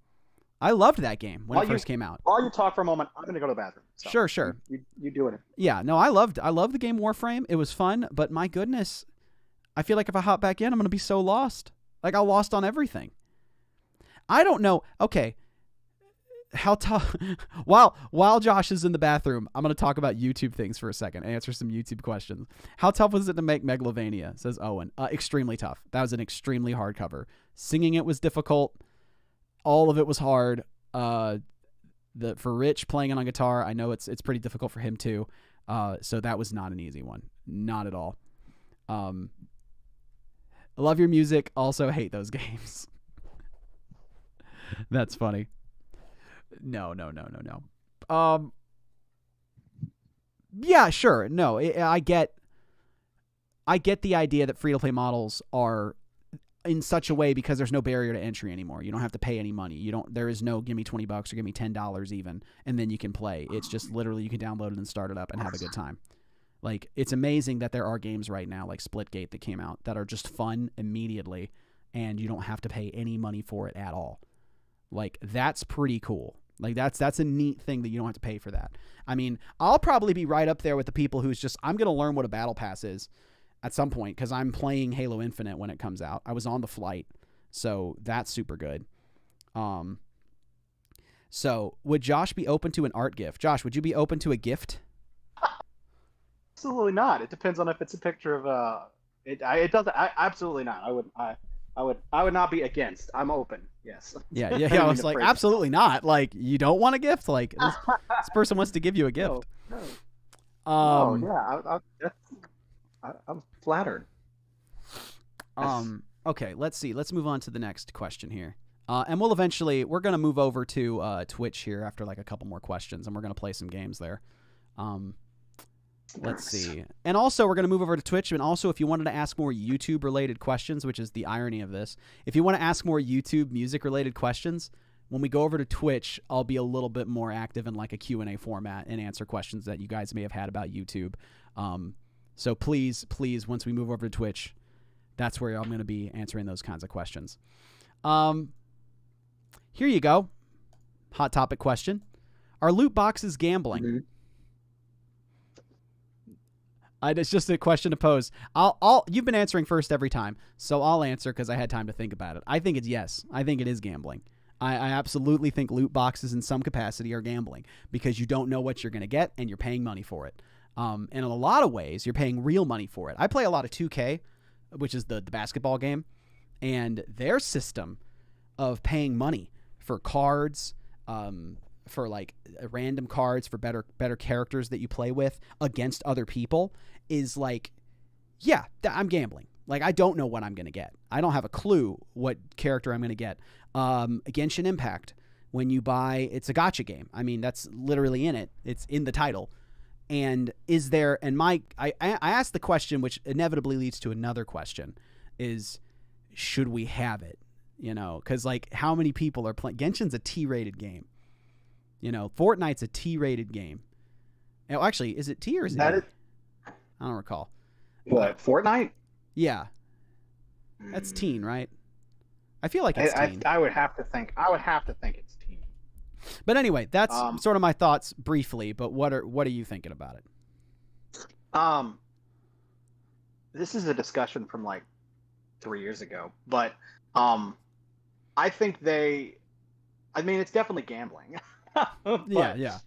I loved that game when it first came out. While you talk for a moment, I'm going to go to the bathroom. So Sure. You do it. Yeah, no, I loved the game Warframe. It was fun, but my goodness, I feel like if I hop back in, I'm going to be so lost. Like I lost on everything. I don't know. Okay. how tough while Josh is in the bathroom, I'm going to talk about YouTube things for a second, answer some YouTube questions. How tough was it to make Megalovania, says Owen? Extremely tough. That was an extremely hard cover. Singing it was difficult. All of it was hard. For Rich playing it on guitar, I know it's pretty difficult for him too. So that was not an easy one. Not at all. I love your music. Also hate those games. That's funny. No. Yeah, sure. No, I get the idea that free-to-play models are in such a way because there's no barrier to entry anymore. You don't have to pay any money. There is no give me $20 or give me $10 even, and then you can play. It's just literally you can download it and start it up and have a good time. Like, it's amazing that there are games right now like Splitgate that came out that are just fun immediately, and you don't have to pay any money for it at all. Like, that's pretty cool. Like, that's a neat thing that you don't have to pay for that. I mean, I'll probably be right up there with the people who's just, I'm going to learn what a battle pass is at some point because I'm playing Halo Infinite when it comes out. I was on the flight, so that's super good. So would Josh be open to an art gift? Josh, would you be open to a gift? Absolutely not. It depends on if it's a picture of it doesn't. Absolutely not. I would not be against. I'm open. Yes. Yeah. I was like, absolutely not. Like, you don't want a gift? Like, this person wants to give you a gift. No. Yeah. I'm flattered. Okay. Let's see. Let's move on to the next question here. And we're going to move over to Twitch here after like a couple more questions, and we're going to play some games there. Let's see. And also, we're going to move over to Twitch. And also, if you wanted to ask more YouTube-related questions, which is the irony of this, if you want to ask more YouTube music-related questions, when we go over to Twitch, I'll be a little bit more active in like a Q&A format and answer questions that you guys may have had about YouTube. So please, once we move over to Twitch, that's where I'm going to be answering those kinds of questions. Here you go. Hot topic question. Are loot boxes gambling? Mm-hmm. It's just a question to pose. You've been answering first every time, so I'll answer because I had time to think about it. I think it's yes. I think it is gambling. I absolutely think loot boxes in some capacity are gambling because you don't know what you're going to get and you're paying money for it. And in a lot of ways, you're paying real money for it. I play a lot of 2K, which is the basketball game, and their system of paying money for cards, for like random cards for better characters that you play with against other people is like, yeah, I'm gambling. Like, I don't know what I'm going to get. I don't have a clue what character I'm going to get. Genshin Impact, when you buy, it's a gacha game. I mean, that's literally in it. It's in the title. And is there, and I asked the question, which inevitably leads to another question, is should we have it? You know, because like how many people are playing? Genshin's a T-rated game. You know, Fortnite's a T-rated game. Oh, actually, is it T or is it A? I don't recall. What, Fortnite? Yeah. That's teen, right? I feel like it's teen. I would have to think it's teen. But anyway, that's sort of my thoughts briefly, but what are you thinking about it? This is a discussion from like 3 years ago, but I think it's definitely gambling. But, yeah.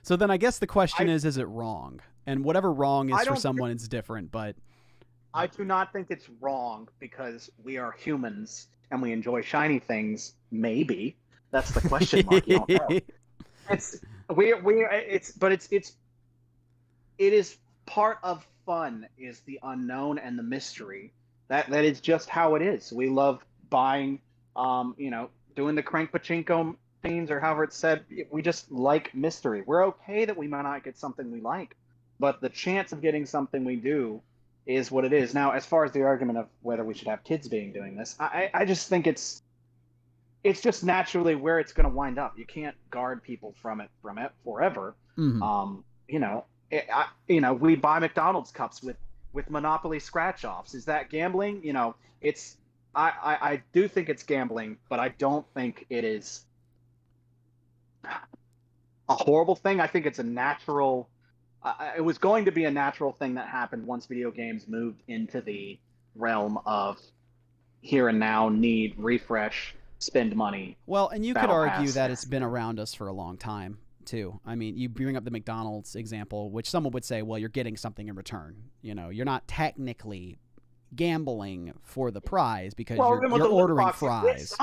So then I guess the question is it wrong? And whatever wrong is for someone, it's different, but I do not think it's wrong because we are humans and we enjoy shiny things. Maybe that's the question mark. You don't know. It is part of fun is the unknown and the mystery. That is just how it is. We love buying, doing the crank pachinko things or however it's said. We just like mystery. We're okay that we might not get something we like, but the chance of getting something we do is what it is. Now, as far as the argument of whether we should have kids doing this, I just think it's just naturally where it's going to wind up. You can't guard people from it forever. Mm-hmm. We buy McDonald's cups with Monopoly scratch-offs. Is that gambling? I do think it's gambling, but I don't think it is a horrible thing. I think it's a natural. It was going to be a natural thing that happened once video games moved into the realm of here and now, need, refresh, spend money. Well, and you could Battle argue Pass. that it's been around us for a long time too. I mean, you bring up the McDonald's example, which someone would say, well, you're getting something in return. You're not technically gambling for the prize because you're ordering fries.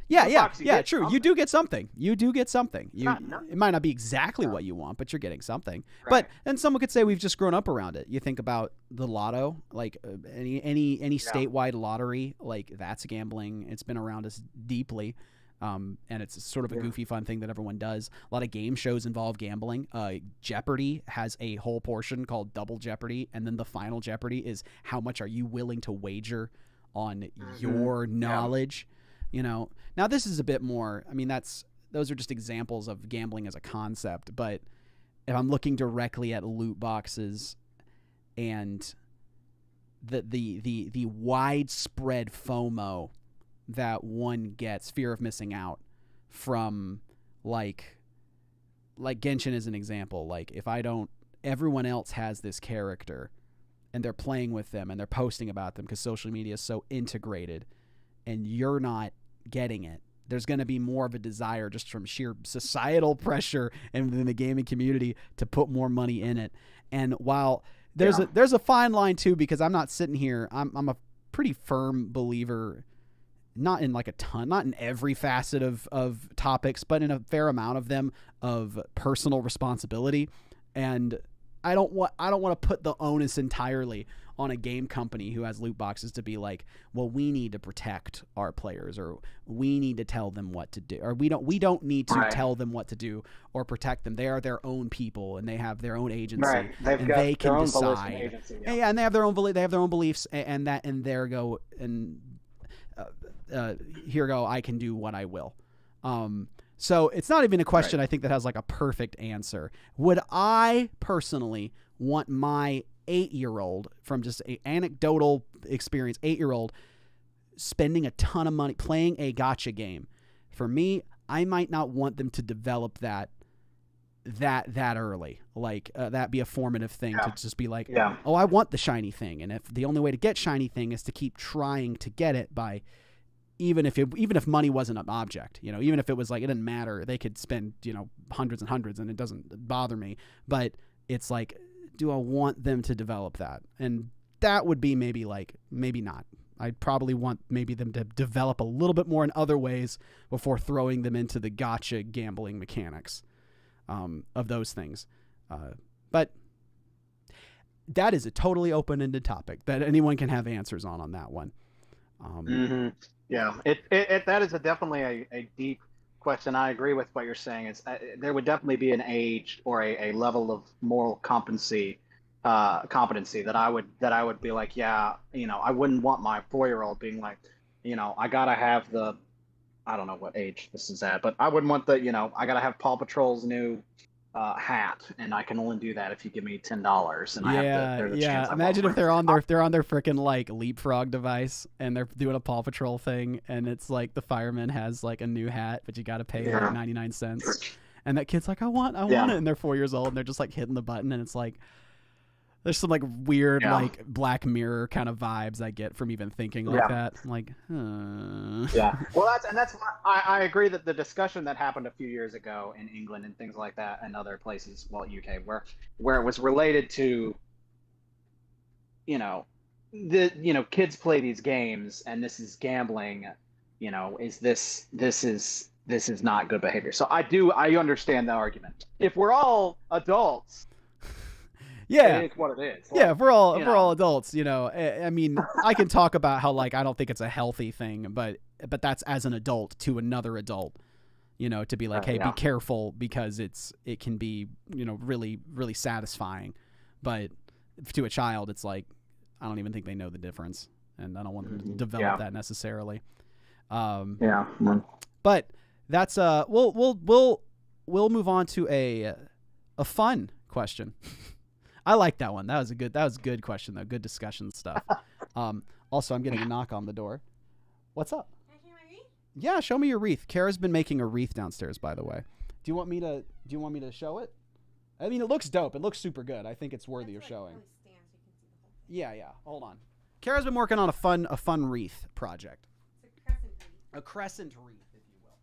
Yeah, true. Something. You do get something. It might not be exactly what you want, but you're getting something. Right. But and someone could say we've just grown up around it. You think about the lotto, like any statewide lottery, like that's gambling. It's been around us deeply. And it's sort of a goofy, fun thing that everyone does. A lot of game shows involve gambling. Jeopardy has a whole portion called Double Jeopardy, and then the final Jeopardy is how much are you willing to wager on your knowledge. Now this is a bit more. I mean, those are just examples of gambling as a concept. But if I'm looking directly at loot boxes and the widespread FOMO that one gets, fear of missing out, from like Genshin is an example. Like if everyone else has this character and they're playing with them and they're posting about them because social media is so integrated and you're not getting it, there's going to be more of a desire just from sheer societal pressure and within the gaming community to put more money in it. And while there's a fine line too, because I'm not sitting here, I'm a pretty firm believer, not in like a ton, not in every facet of topics, but in a fair amount of them, of personal responsibility. And I don't want to put the onus entirely on a game company who has loot boxes to be like, well, we need to protect our players, or we need to tell them what to do, or we don't need to tell them what to do or protect them. They are their own people and they have their own agency, and they can decide. And they have their own beliefs, and there go, and here go, I can do what I will. So it's not even a question I think that has like a perfect answer. Would I personally want my 8-year-old, from just an anecdotal experience, 8-year-old spending a ton of money playing a gacha game? For me, I might not want them to develop that early, like that be a formative thing to just be like, oh, I want the shiny thing, and if the only way to get shiny thing is to keep trying to get it by, even if money wasn't an object, even if it was like, it didn't matter, they could spend hundreds and hundreds and it doesn't bother me, but it's like, do I want them to develop that? And that would be maybe not. I'd probably want maybe them to develop a little bit more in other ways before throwing them into the gotcha gambling mechanics of those things. But that is a totally open-ended topic that anyone can have answers on that one. Yeah, that is definitely a deep question. I agree with what you're saying. There would definitely be an age or a level of moral competency that I would be like, I wouldn't want my 4-year-old being like, I gotta have I don't know what age this is at, but I wouldn't want I gotta have Paw Patrol's new hat, and I can only do that if you give me $10. And imagine if they're on their freaking like Leapfrog device and they're doing a Paw Patrol thing, and it's like the fireman has like a new hat, but you got to pay like 99 cents, and that kid's like, I want it, and they're 4 years old, and they're just like hitting the button, and it's like, there's some like weird like Black Mirror kind of vibes I get from even thinking like that. I'm like, Well, that's why I agree that the discussion that happened a few years ago in England and things like that, and other places, UK, where it was related to, kids play these games and this is gambling. This is not good behavior. So I understand the argument. If we're all adults. It's what it is. If we're all adults, I mean, I can talk about how like I don't think it's a healthy thing, but that's as an adult to another adult, to be like, hey, be careful, because it can be really, really satisfying, but to a child it's like, I don't even think they know the difference, and I don't want them to develop that necessarily. But that's we'll move on to a fun question. I like that one. That was a good question though. Good discussion stuff. Also, I'm getting a knock on the door. What's up? Can I show you my wreath? Yeah, show me your wreath. Kara's been making a wreath downstairs, by the way. Do you want me to show it? I mean, it looks dope. It looks super good. I think it's worthy of showing. Really stand so you can see the whole thing. Yeah. Hold on. Kara's been working on a fun wreath project. It's a crescent wreath. A crescent wreath, if you will.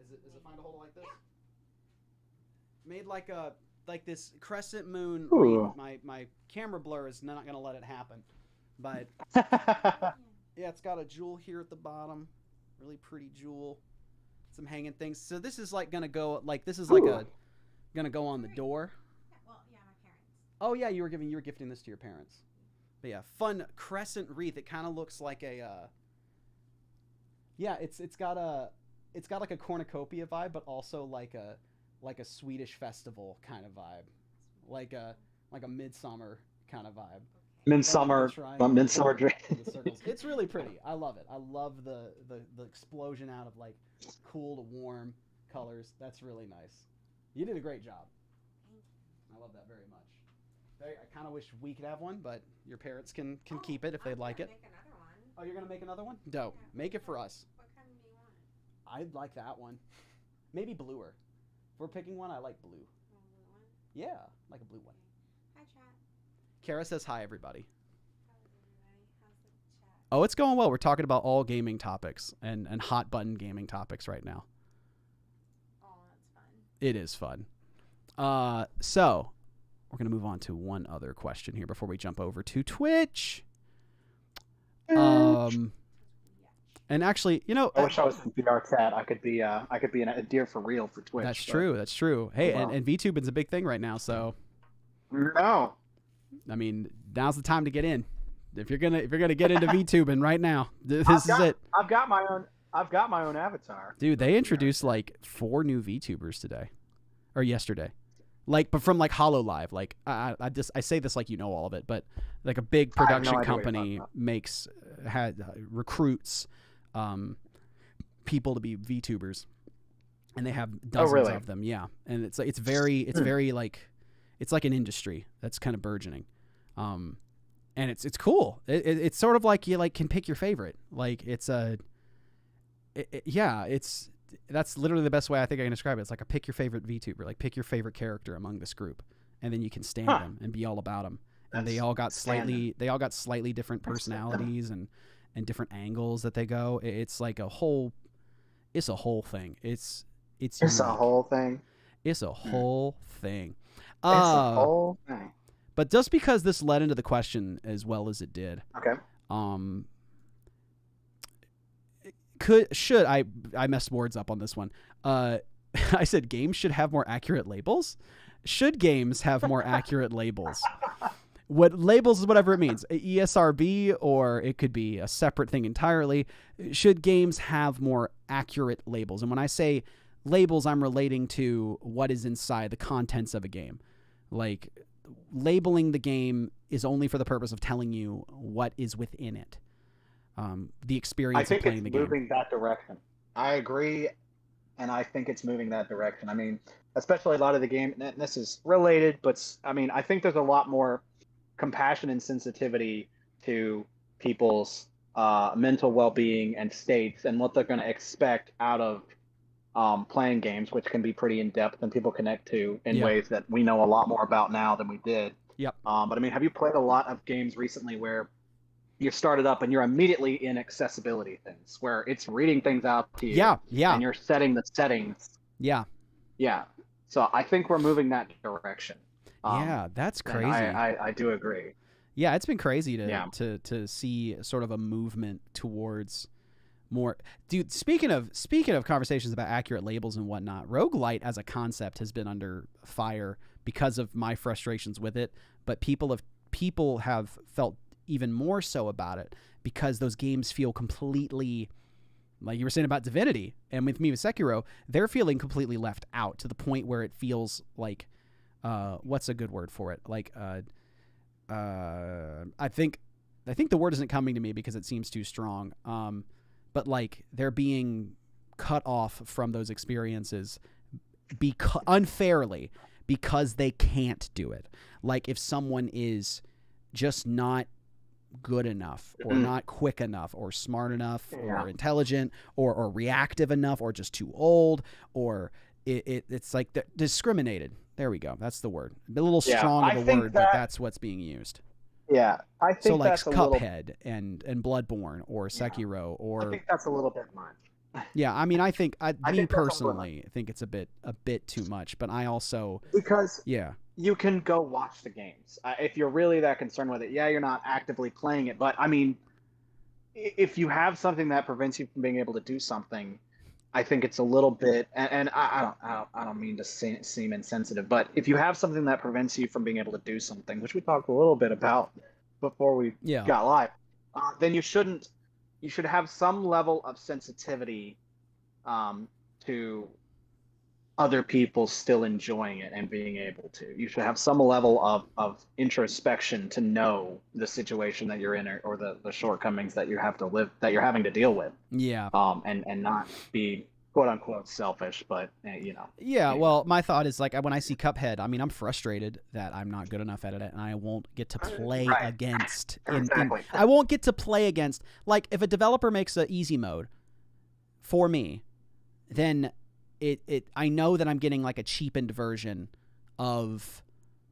Is it find a holder like this? Made like this crescent moon Ooh. wreath. My camera blur is not gonna let it happen. But yeah, it's got a jewel here at the bottom. Really pretty jewel. Some hanging things. So this is like gonna go gonna go on the door. Well, yeah, my parents. Oh yeah, you were gifting this to your parents. But yeah, fun crescent wreath. It kind of looks like a it's got like a cornucopia vibe, but also like a Swedish festival kind of vibe, like a midsummer kind of vibe. Midsummer dream. It's really pretty. I love it. I love the explosion out of like cool to warm colors. That's really nice. You did a great job. I love that very much. I kind of wish we could have one, but your parents can keep it if they'd like it. Make another one. Oh, you're gonna make another one? Dope. Yeah, Make it for us. What kind do you want? I'd like that one. Maybe bluer. If we're picking one, I like blue. Want a blue one? Yeah, like a blue one. Hi, chat. Kara says hi, everybody. How is everybody? How's the chat? Oh, it's going well. We're talking about all gaming topics and hot button gaming topics right now. Oh, that's fun. It is fun. So we're gonna move on to one other question here before we jump over to Twitch. And actually, I wish I was in VR chat. I could be a deer for real for Twitch. That's true. That's true. Hey, Wow. and VTubing's a big thing right now. So, No. I mean, now's the time to get in. If you're gonna get into VTubing right now, this is it, I've got my own avatar. dude. They introduced like 4 new VTubers today, or yesterday, like but from like HoloLive. Like I say this like you know all of it, but like a big I have no production idea what you're company talking recruits people to be VTubers, and they have dozens really? of them. Yeah, and it's very like it's like an industry that's kind of burgeoning. And it's cool. It's sort of like you like can pick your favorite. Like it's that's literally the best way I think I can describe it. It's like a pick your favorite VTuber, like pick your favorite character among this group, and then you can stand them and be all about them. And they all got slightly different personalities and different angles that they go. It's like a whole thing. It's a whole thing. It's a whole thing. It's a whole thing. But just because this led into the question as well as it did, Okay. I messed words up on this one. I said games should have more accurate labels. Should games have more accurate labels? What labels is whatever it means, ESRB, or it could be a separate thing entirely. Should games have more accurate labels? And when I say labels, I'm relating to what is inside the contents of a game. Like, labeling the game is only for the purpose of telling you what is within it. The experience of playing the game. I think it's moving that direction. I agree, and I think it's moving that direction. I mean, especially a lot of the game, and this is related, but I mean, I think there's a lot more compassion and sensitivity to people's mental well-being and states and what they're going to expect out of playing games, which can be pretty in-depth and people connect to in ways that we know a lot more about now than we did. Yep. But I mean, have you played a lot of games recently where you started up and you're immediately in accessibility things, where it's reading things out to you? Yeah. And you're setting the settings. Yeah. Yeah. So I think we're moving that direction. Yeah, that's crazy. I do agree. Yeah, it's been crazy to see sort of a movement towards more. Dude, speaking of conversations about accurate labels and whatnot, roguelite as a concept has been under fire because of my frustrations with it, but people have felt even more so about it because those games feel completely, like you were saying about Divinity, and with me with Sekiro, they're feeling completely left out to the point where it feels like what's a good word for it? Like I think the word isn't coming to me because it seems too strong. But like they're being cut off from those experiences unfairly because they can't do it. Like if someone is just not good enough or not quick enough or smart enough or intelligent or reactive enough or just too old, or it's like discriminated. There we go. That's the word. A little strong of a word, but that's what's being used. Yeah, I think So like that's a little. Cuphead and Bloodborne or Sekiro I or think that's a little bit much. yeah, I mean I think I me think that's a little much. personally think it's a bit too much, but I also Because yeah. you can go watch the games if you're really that concerned with it. Yeah, you're not actively playing it, but I mean, if you have something that prevents you from being able to do something, I think it's a little bit. And I don't mean to seem insensitive, but if you have something that prevents you from being able to do something, which we talked a little bit about before we Yeah. got live, then you shouldn't. You should have some level of sensitivity to other people still enjoying it and being able to. You should have some level of introspection to know the situation that you're in, or the shortcomings that you have to live, that you're having to deal with. Yeah. And not be quote unquote selfish, but Yeah, well, my thought is like when I see Cuphead, I mean, I'm frustrated that I'm not good enough at it, and I won't get to play Right. against. Exactly. I won't get to play against. Like, if a developer makes an easy mode for me, then I know that I'm getting like a cheapened version of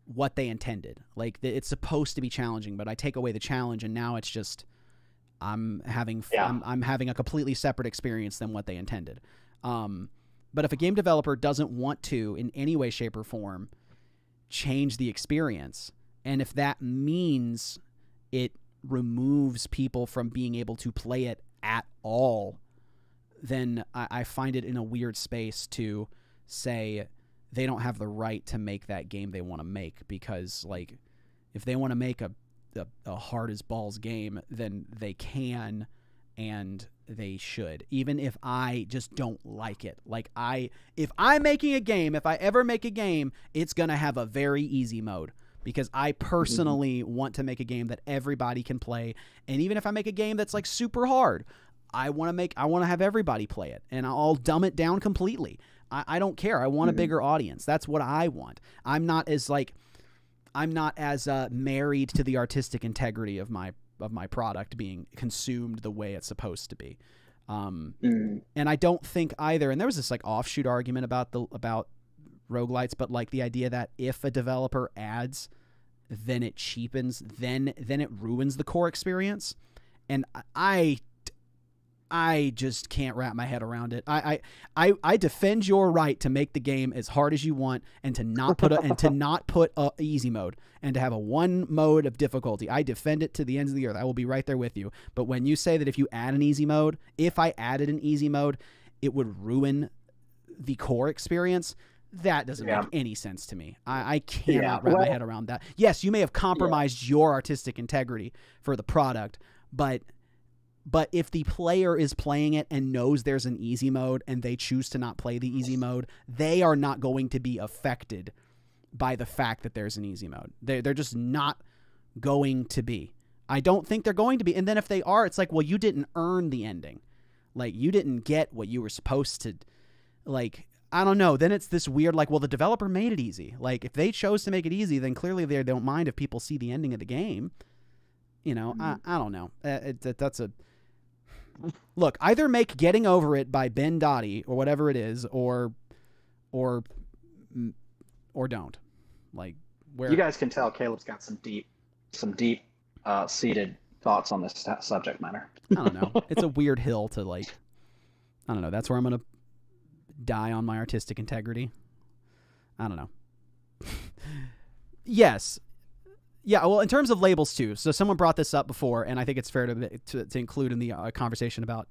what they intended. Like, it's supposed to be challenging, but I take away the challenge, and now it's just I'm having a completely separate experience than what they intended. But if a game developer doesn't want to, in any way, shape, or form, change the experience, and if that means it removes people from being able to play it at all, then I find it in a weird space to say they don't have the right to make that game they want to make, because, like, if they want to make a hard as balls game, then they can and they should, even if I just don't like it. Like, if I'm making a game, if I ever make a game, it's going to have a very easy mode, because I personally want to make a game that everybody can play. And even if I make a game that's like super hard, I want to have everybody play it, and I'll dumb it down completely. I don't care. I want a bigger audience. That's what I want. I'm not as married to the artistic integrity of my product being consumed the way it's supposed to be. And I don't think either. And there was this like offshoot argument about roguelites, but like the idea that if a developer adds, then it cheapens, then it ruins the core experience. And I just can't wrap my head around it. I defend your right to make the game as hard as you want, and to not put a easy mode, and to have a one mode of difficulty. I defend it to the ends of the earth. I will be right there with you. But when you say that if I added an easy mode, it would ruin the core experience, that doesn't make any sense to me. I cannot wrap my head around that. Yes, you may have compromised your artistic integrity for the product, but if the player is playing it and knows there's an easy mode and they choose to not play the easy mode, they are not going to be affected by the fact that there's an easy mode. They're just not going to be. I don't think they're going to be. And then if they are, it's like, well, you didn't earn the ending. Like, you didn't get what you were supposed to. Like, I don't know. Then it's this weird, like, well, the developer made it easy. Like, if they chose to make it easy, then clearly they don't mind if people see the ending of the game. I don't know. That's a... Look, either make Getting Over It by Ben Dottie or whatever it is, or don't. Like, where you guys can tell Caleb's got some deep seated thoughts on this subject matter. I don't know. It's a weird hill to, like, I don't know. That's where I'm going to die on my artistic integrity. I don't know. Yes. Yeah, well, in terms of labels, too. So someone brought this up before, and I think it's fair to include in the conversation about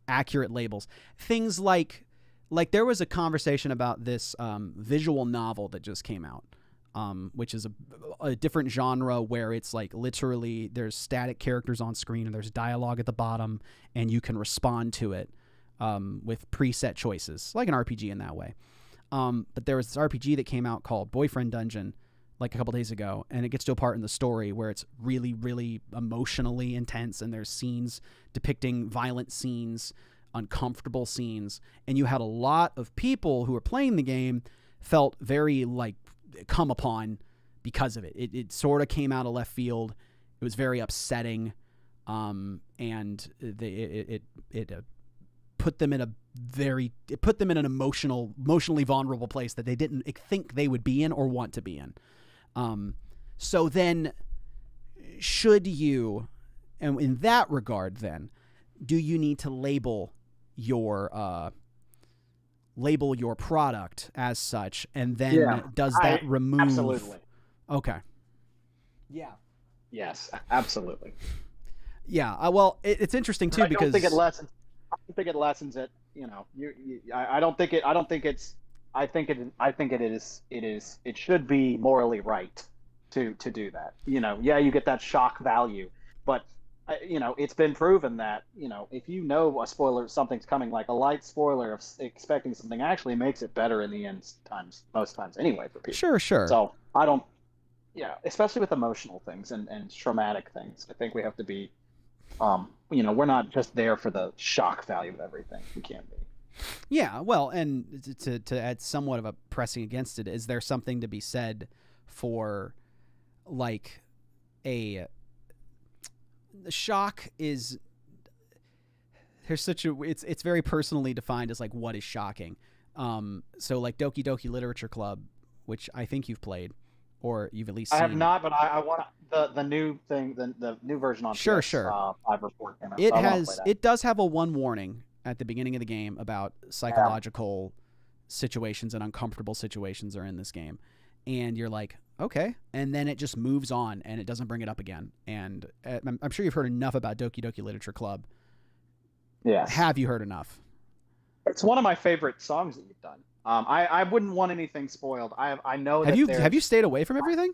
accurate labels. Things like there was a conversation about this visual novel that just came out, which is a different genre where it's like literally there's static characters on screen and there's dialogue at the bottom, and you can respond to it with preset choices, like an RPG in that way. But there was this RPG that came out called Boyfriend Dungeon, like a couple days ago, and it gets to a part in the story where it's really, really emotionally intense, and there's scenes depicting violent scenes, uncomfortable scenes, and you had a lot of people who were playing the game felt very, like, come upon because of it. It sort of came out of left field. It was very upsetting, and it put them in an emotionally vulnerable place that they didn't think they would be in or want to be in. So then should you, and in that regard, then, do you need to label your product as such, and then does that remove? Absolutely. Okay. Yeah. Yes, absolutely. Yeah. Well, it's interesting too, because I don't think it lessens. I don't think it lessens it. You know, I don't think it. I don't think it's. I think it. I think it is. It is. It should be morally right to do that. You know, yeah, you get that shock value, but you know, it's been proven that, you know, if you know a spoiler, something's coming, like a light spoiler of expecting something actually makes it better in the end most times anyway for people. Sure. So I don't. Yeah, especially with emotional things and traumatic things, I think we have to be. You know, we're not just there for the shock value of everything. We can't be. Yeah, well, and to add somewhat of a pressing against it, is there something to be said for, like, the shock is, there's such a, it's very personally defined as, like, what is shocking. So like Doki Doki Literature Club, which I think you've played, or you've at least seen. I have not, but I want the new thing, the new version on Sure. PS, 5 or 4 came out, It so I wanna has, play that. it does have a one warning at the beginning of the game about psychological situations and uncomfortable situations are in this game, and you're like, okay, and then it just moves on and it doesn't bring it up again. And I'm sure you've heard enough about Doki Doki Literature Club. Yes. Have you heard enough? It's one of my favorite songs that you've done. I wouldn't want anything spoiled. I know Have that you stayed away from everything?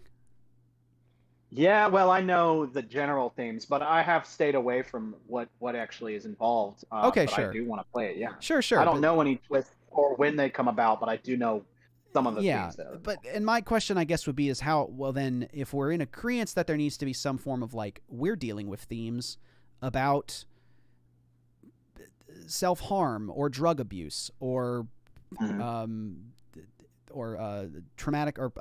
Yeah, well, I know the general themes, but I have stayed away from what actually is involved. Okay, but sure. I do want to play it. Yeah. Sure. I don't know any twists or when they come about, but I do know some of the Yeah, themes that are. but and my question, I guess, would be is how, well, then, if we're in agreement that there needs to be some form of, like, we're dealing with themes about self-harm or drug abuse or traumatic or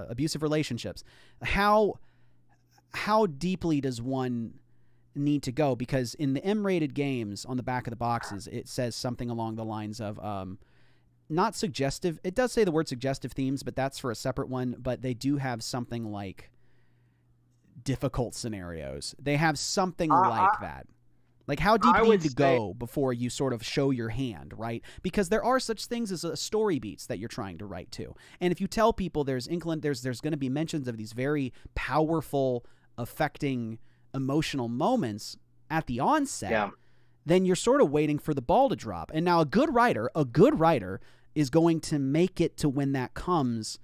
abusive relationships, how deeply does one need to go? Because in the M-rated games, on the back of the boxes, it says something along the lines of not suggestive. It does say the word suggestive themes, but that's for a separate one. But they do have something like difficult scenarios. They have something like that. Like, how deep do you need to go before you sort of show your hand, right? Because there are such things as story beats that you're trying to write to. And if you tell people there's going to be mentions of these very powerful, affecting, emotional moments at the onset, then you're sort of waiting for the ball to drop. And now a good writer is going to make it to when that comes,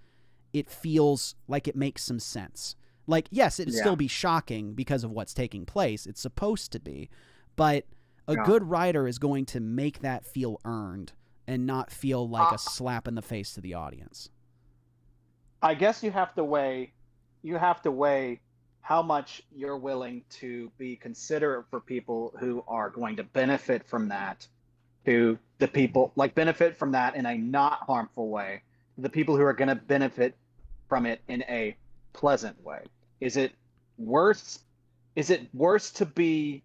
it feels like it makes some sense. Like, yes, it'd still be shocking because of what's taking place. It's supposed to be. But a good writer is going to make that feel earned and not feel like a slap in the face to the audience. I guess you have to weigh how much you're willing to be considerate for people who are going to benefit from that, to the people, like, benefit from that in a not harmful way, the people who are going to benefit from it in a pleasant way. Is it worse to be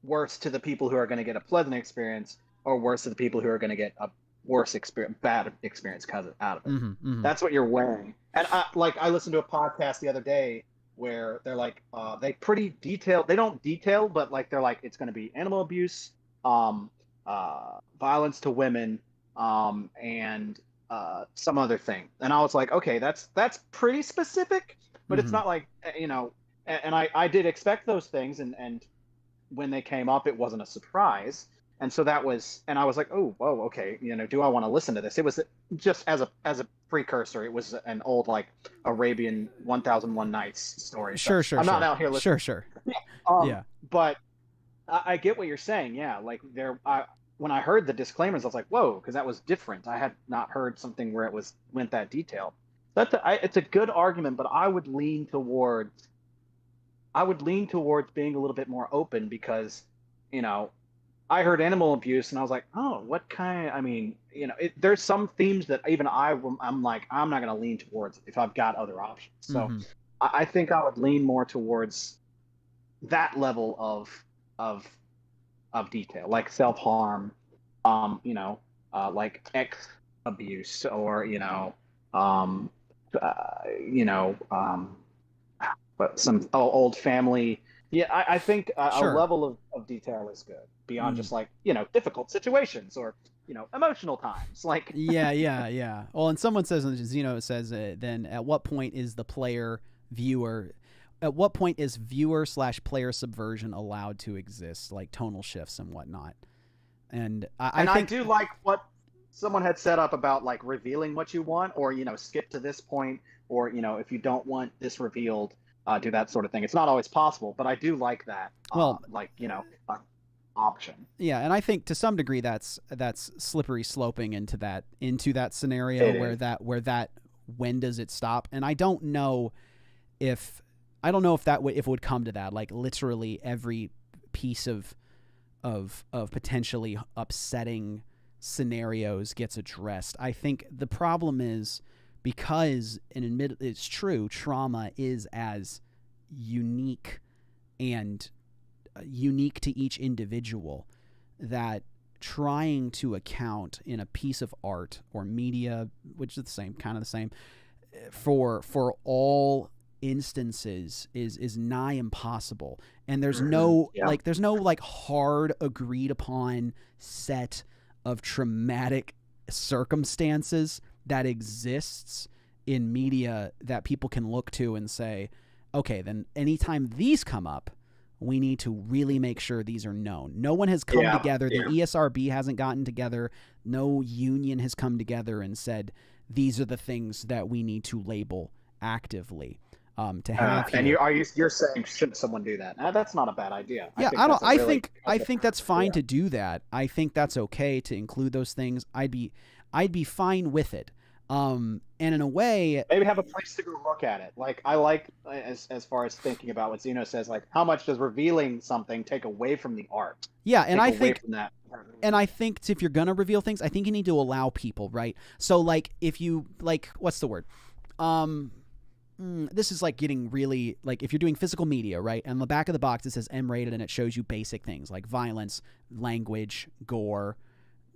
worse to the people who are going to get a pleasant experience, or worse to the people who are going to get a worse experience, bad experience out of it? That's what you're weighing. And I listened to a podcast the other day where they're like, they pretty detailed. They don't detail, but like they're like, it's going to be animal abuse, violence to women, and some other thing. And I was like, okay, that's pretty specific, but it's not like, you know. And I did expect those things, and when they came up, it wasn't a surprise. And so that was, and I was like, oh, whoa, okay, you know, do I want to listen to this? It was just as a precursor. It was an old, like, Arabian 1001 Nights story. Sure. I'm not out here listening. Sure. Yeah. But I get what you're saying. Yeah. Like, when I heard the disclaimers, I was like, whoa, because that was different. I had not heard something where it went that detailed. It's a good argument, but I would lean towards being a little bit more open, because, you know, I heard animal abuse and I was like, oh, what kind? I mean, you know, there's some themes that even I'm like, I'm not going to lean towards if I've got other options. So I think I would lean more towards that level of detail, like self-harm, you know, like ex abuse, or, you know, but some old family. Yeah, I think a Sure. level of detail is good beyond Mm. just like difficult situations or emotional times. Like Yeah. Well, and someone says, Zeno says, then at what point is the player viewer? At what point is viewer / player subversion allowed to exist, like tonal shifts and whatnot? And I think I do like what someone had set up about like revealing what you want, or skip to this point, or if you don't want this revealed, do that sort of thing. It's not always possible, but I do like that. Well, Option. yeah, and I think to some degree that's slippery sloping into that scenario It where is. when does it stop? And I don't know if if it would come to that, like literally every piece of potentially upsetting scenarios gets addressed. I think the problem is because, and admit it's true, trauma is as unique and unique to each individual, that trying to account in a piece of art or media, which is kind of the same, for all instances is nigh impossible. And there's no hard agreed upon set of traumatic circumstances that exists in media that people can look to and say, okay, then anytime these come up, we need to really make sure these are known. No one has come together. The ESRB hasn't gotten together. No union has come together and said, these are the things that we need to label actively. To have and you're saying, shouldn't someone do that? That's not a bad idea. Yeah, I think that's fine to do that. I think that's okay to include those things. I'd be fine with it. And in a way, maybe have a place to go look at it. Like I like as far as thinking about what Zeno says, like how much does revealing something take away from the art? Yeah, and I think that. And I think if you're gonna reveal things, I think you need to allow people, right? So like if you what's the word? This is like getting really, like if you're doing physical media, right? And on the back of the box it says M-rated and it shows you basic things like violence, language, gore,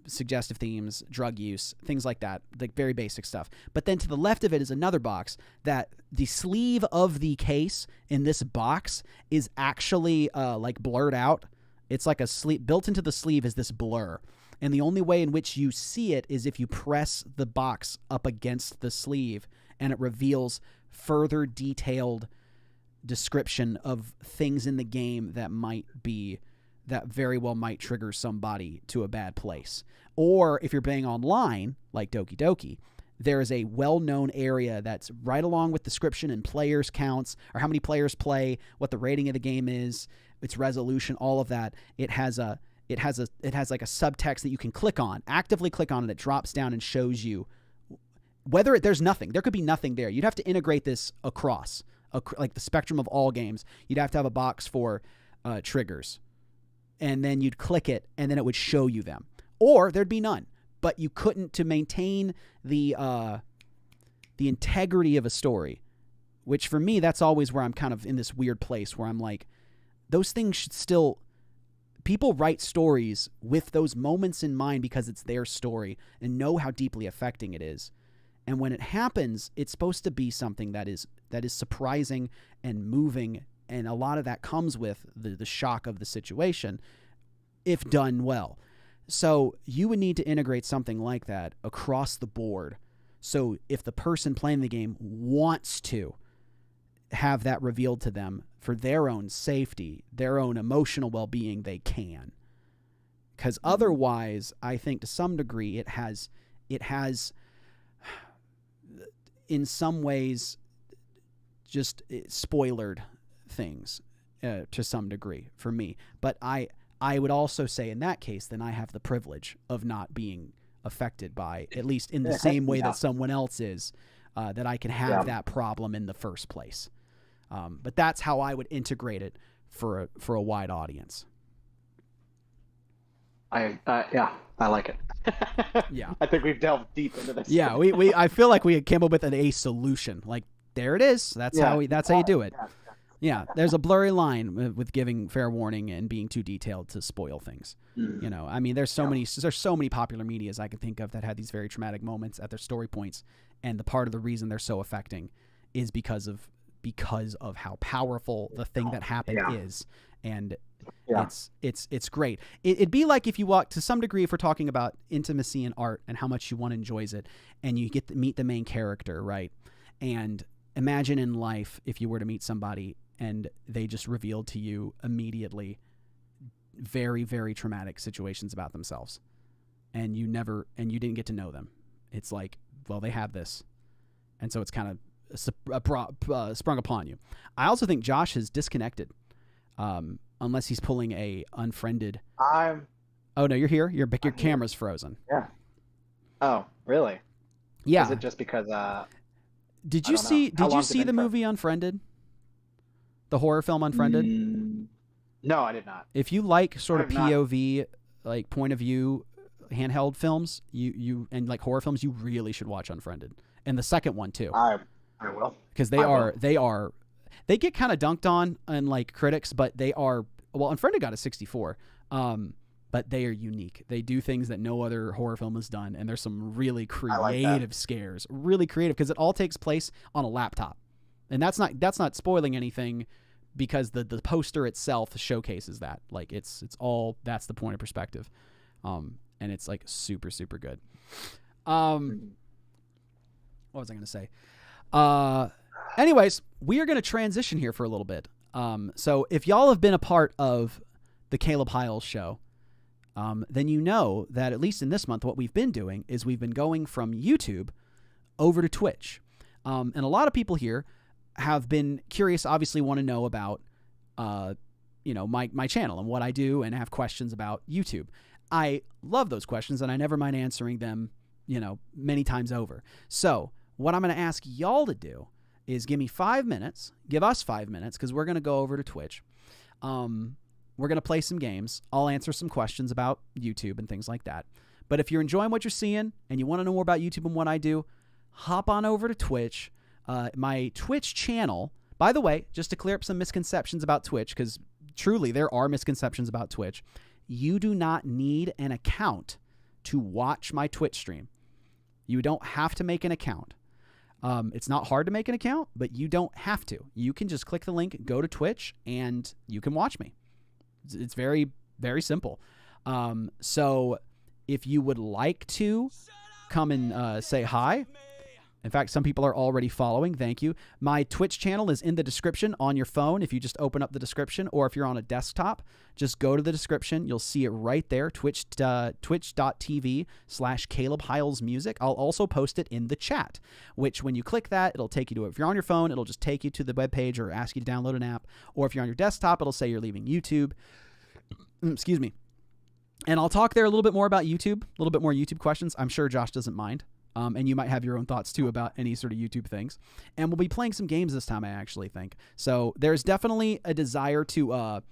suggestive themes, drug use, things like that, like very basic stuff. But then to the left of it is another box that the sleeve of the case in this box is actually like blurred out. It's like a sleeve built into the sleeve is this blur. And the only way in which you see it is if you press the box up against the sleeve and it reveals further detailed description of things in the game that very well might trigger somebody to a bad place. Or if you're playing online, like Doki Doki, there is a well-known area that's right along with description and players counts, or how many players play, what the rating of the game is, its resolution, all of that. It has like a subtext that you can click on, actively click on, and it drops down and shows you whether there's nothing. There could be nothing there. You'd have to integrate this across, like the spectrum of all games. You'd have to have a box for triggers. And then you'd click it, and then it would show you them. Or there'd be none. But you couldn't, to maintain the integrity of a story, which for me, that's always where I'm kind of in this weird place where I'm like, those things should still... People write stories with those moments in mind because it's their story and know how deeply affecting it is. And when it happens, it's supposed to be something that is surprising and moving, and a lot of that comes with the shock of the situation, if done well. So you would need to integrate something like that across the board. So if the person playing the game wants to have that revealed to them for their own safety, their own emotional well-being, they can. Because otherwise, I think to some degree it has in some ways just spoilered things to some degree for me. But I would also say in that case, then I have the privilege of not being affected by, at least in the same way that someone else is, that I can have that problem in the first place. But that's how I would integrate it for a wide audience. I like it. Yeah, I think we've delved deep into this. Yeah, we I feel like we came up with a solution. Like there it is. That's how you do it. Yeah, there's a blurry line with giving fair warning and being too detailed to spoil things. You know, I mean, there's so many popular medias I can think of that had these very traumatic moments at their story points, and the part of the reason they're so affecting is because of because of how powerful the thing that happened Yeah. is. And Yeah. it's great. It'd be like if you walk, to some degree, if we're talking about intimacy in art and how much one enjoys it, and you get to meet the main character, right? And imagine in life if you were to meet somebody and they just revealed to you immediately very, very traumatic situations about themselves, and you didn't get to know them. It's like, well, they have this, and so it's kind of sprung upon you. I also think Josh has disconnected, unless he's pulling a unfriended. I'm. Oh no, you're here. Your I'm here. camera's frozen. Yeah. Oh, really? Yeah. Is it just because? Did I you don't know. see? How Did you long's it see been the for? movie Unfriended? The horror film Unfriended. No, I did not. If you like sort of I have not. POV, like point of view, handheld films, you and like horror films, you really should watch Unfriended, and the second one too, I will. because I will. they get kind of dunked on in like critics, but they are, well, Unfriended got a 64, but they are unique. They do things that no other horror film has done, and there's some really creative scares, really creative, because it all takes place on a laptop, and that's not spoiling anything, because the poster itself showcases that. Like it's all, that's the point of perspective, and it's like super, super good. What was I going to say? Anyways, we are going to transition here for a little bit. So if y'all have been a part of the Caleb Hyles show, then you know that at least in this month, what we've been doing is we've been going from YouTube over to Twitch. And a lot of people here have been curious, obviously want to know about, my channel and what I do, and have questions about YouTube. I love those questions, and I never mind answering them, many times over. So what I'm going to ask y'all to do is give us 5 minutes, because we're going to go over to Twitch. We're going to play some games. I'll answer some questions about YouTube and things like that. But if you're enjoying what you're seeing and you want to know more about YouTube and what I do, hop on over to Twitch. My Twitch channel, by the way, just to clear up some misconceptions about Twitch, because truly there are misconceptions about Twitch. You do not need an account to watch my Twitch stream. You don't have to make an account. It's not hard to make an account, but you don't have to. You can just click the link, go to Twitch, and you can watch me. It's very, very simple. So if you would like to come and say hi, in fact, some people are already following. Thank you. My Twitch channel is in the description on your phone. If you just open up the description, or if you're on a desktop, just go to the description. You'll see it right there, twitch.tv/Caleb Hyles Music. I'll also post it in the chat, which when you click that, it'll take you to it. If you're on your phone, it'll just take you to the webpage or ask you to download an app. Or if you're on your desktop, it'll say you're leaving YouTube. Excuse me. And I'll talk there a little bit more about YouTube, a little bit more YouTube questions. I'm sure Josh doesn't mind. And you might have your own thoughts, too, about any sort of YouTube things. And we'll be playing some games this time, I actually think. So there's definitely a desire to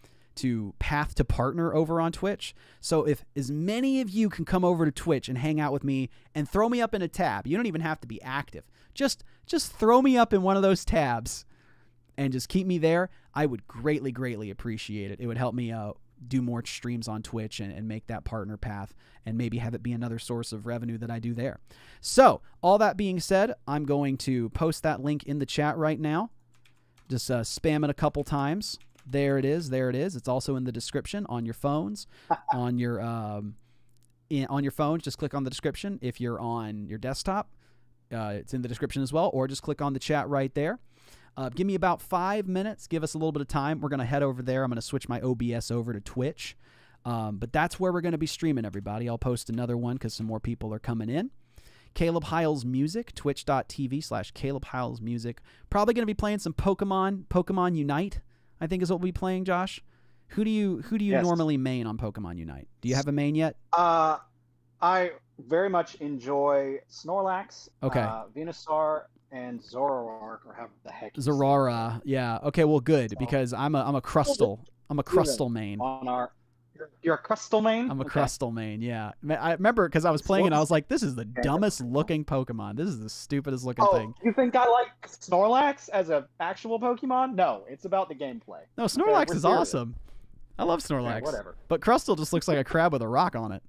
path to partner over on Twitch. So if as many of you can come over to Twitch and hang out with me and throw me up in a tab, you don't even have to be active. Just throw me up in one of those tabs and just keep me there. I would greatly, greatly appreciate it. It would help me do more streams on Twitch and make that partner path, and maybe have it be another source of revenue that I do there. So all that being said, I'm going to post that link in the chat right now. Just spam it a couple times. There it is. It's also in the description on your phones. On your phones, just click on the description. If you're on your desktop, it's in the description as well, or just click on the chat right there. Give me about 5 minutes. Give us a little bit of time. We're going to head over there. I'm going to switch my OBS over to Twitch. But that's where we're going to be streaming, everybody. I'll post another one because some more people are coming in. Caleb Hyles Music, twitch.tv/Caleb Hyles Music. Probably going to be playing some Pokemon Unite, I think is what we'll be playing, Josh. Who do you Yes. normally main on Pokemon Unite? Do you have a main yet? I very much enjoy Snorlax, Okay. Venusaur, and Zoroark, or however the heck. you say Zorara. Yeah. Okay, well, good, So- because I'm a Crustle. I'm a Crustle main. it. On our, you're a Crustal main. I'm a Okay. Crustle main, yeah. I remember because I was playing and I was like, this is the dumbest looking Pokemon. This is the stupidest looking Oh, thing. you think I like Snorlax as an actual Pokemon? No, it's about the gameplay. No, Snorlax we're is serious. awesome. I love Snorlax. whatever. But Crustle just looks like a crab with a rock on it.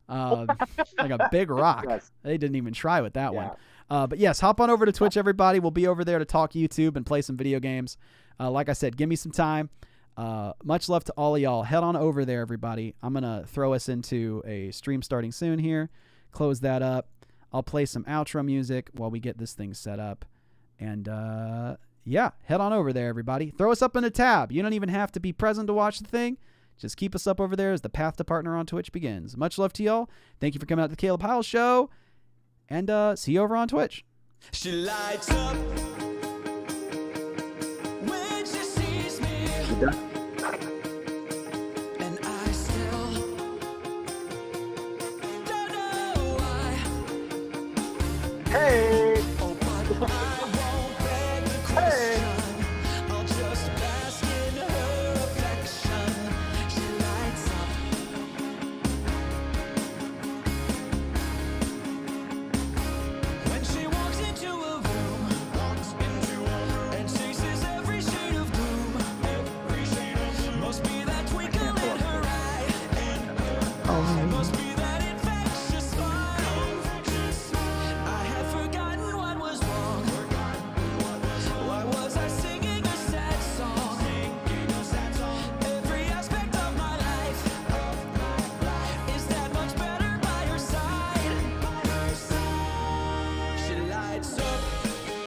Like a big rock. Yes. They didn't even try with that Yeah. But yes, hop on over to Twitch, everybody. We'll be over there to talk YouTube and play some video games. Like I said, give me some time. Much love to all of y'all. Head on over there, everybody. I'm going to throw us into a stream starting soon here. Close that up. I'll play some outro music while we get this thing set up. And yeah, head on over there, everybody. Throw us up in a tab. You don't even have to be present to watch the thing. Just keep us up over there as the path to partner on Twitch begins. Much love to y'all. Thank you for coming out to the Caleb Hyles Show. And see you over on Twitch. She lights up when she sees me, and I still don't know why. Hey. Oh, but I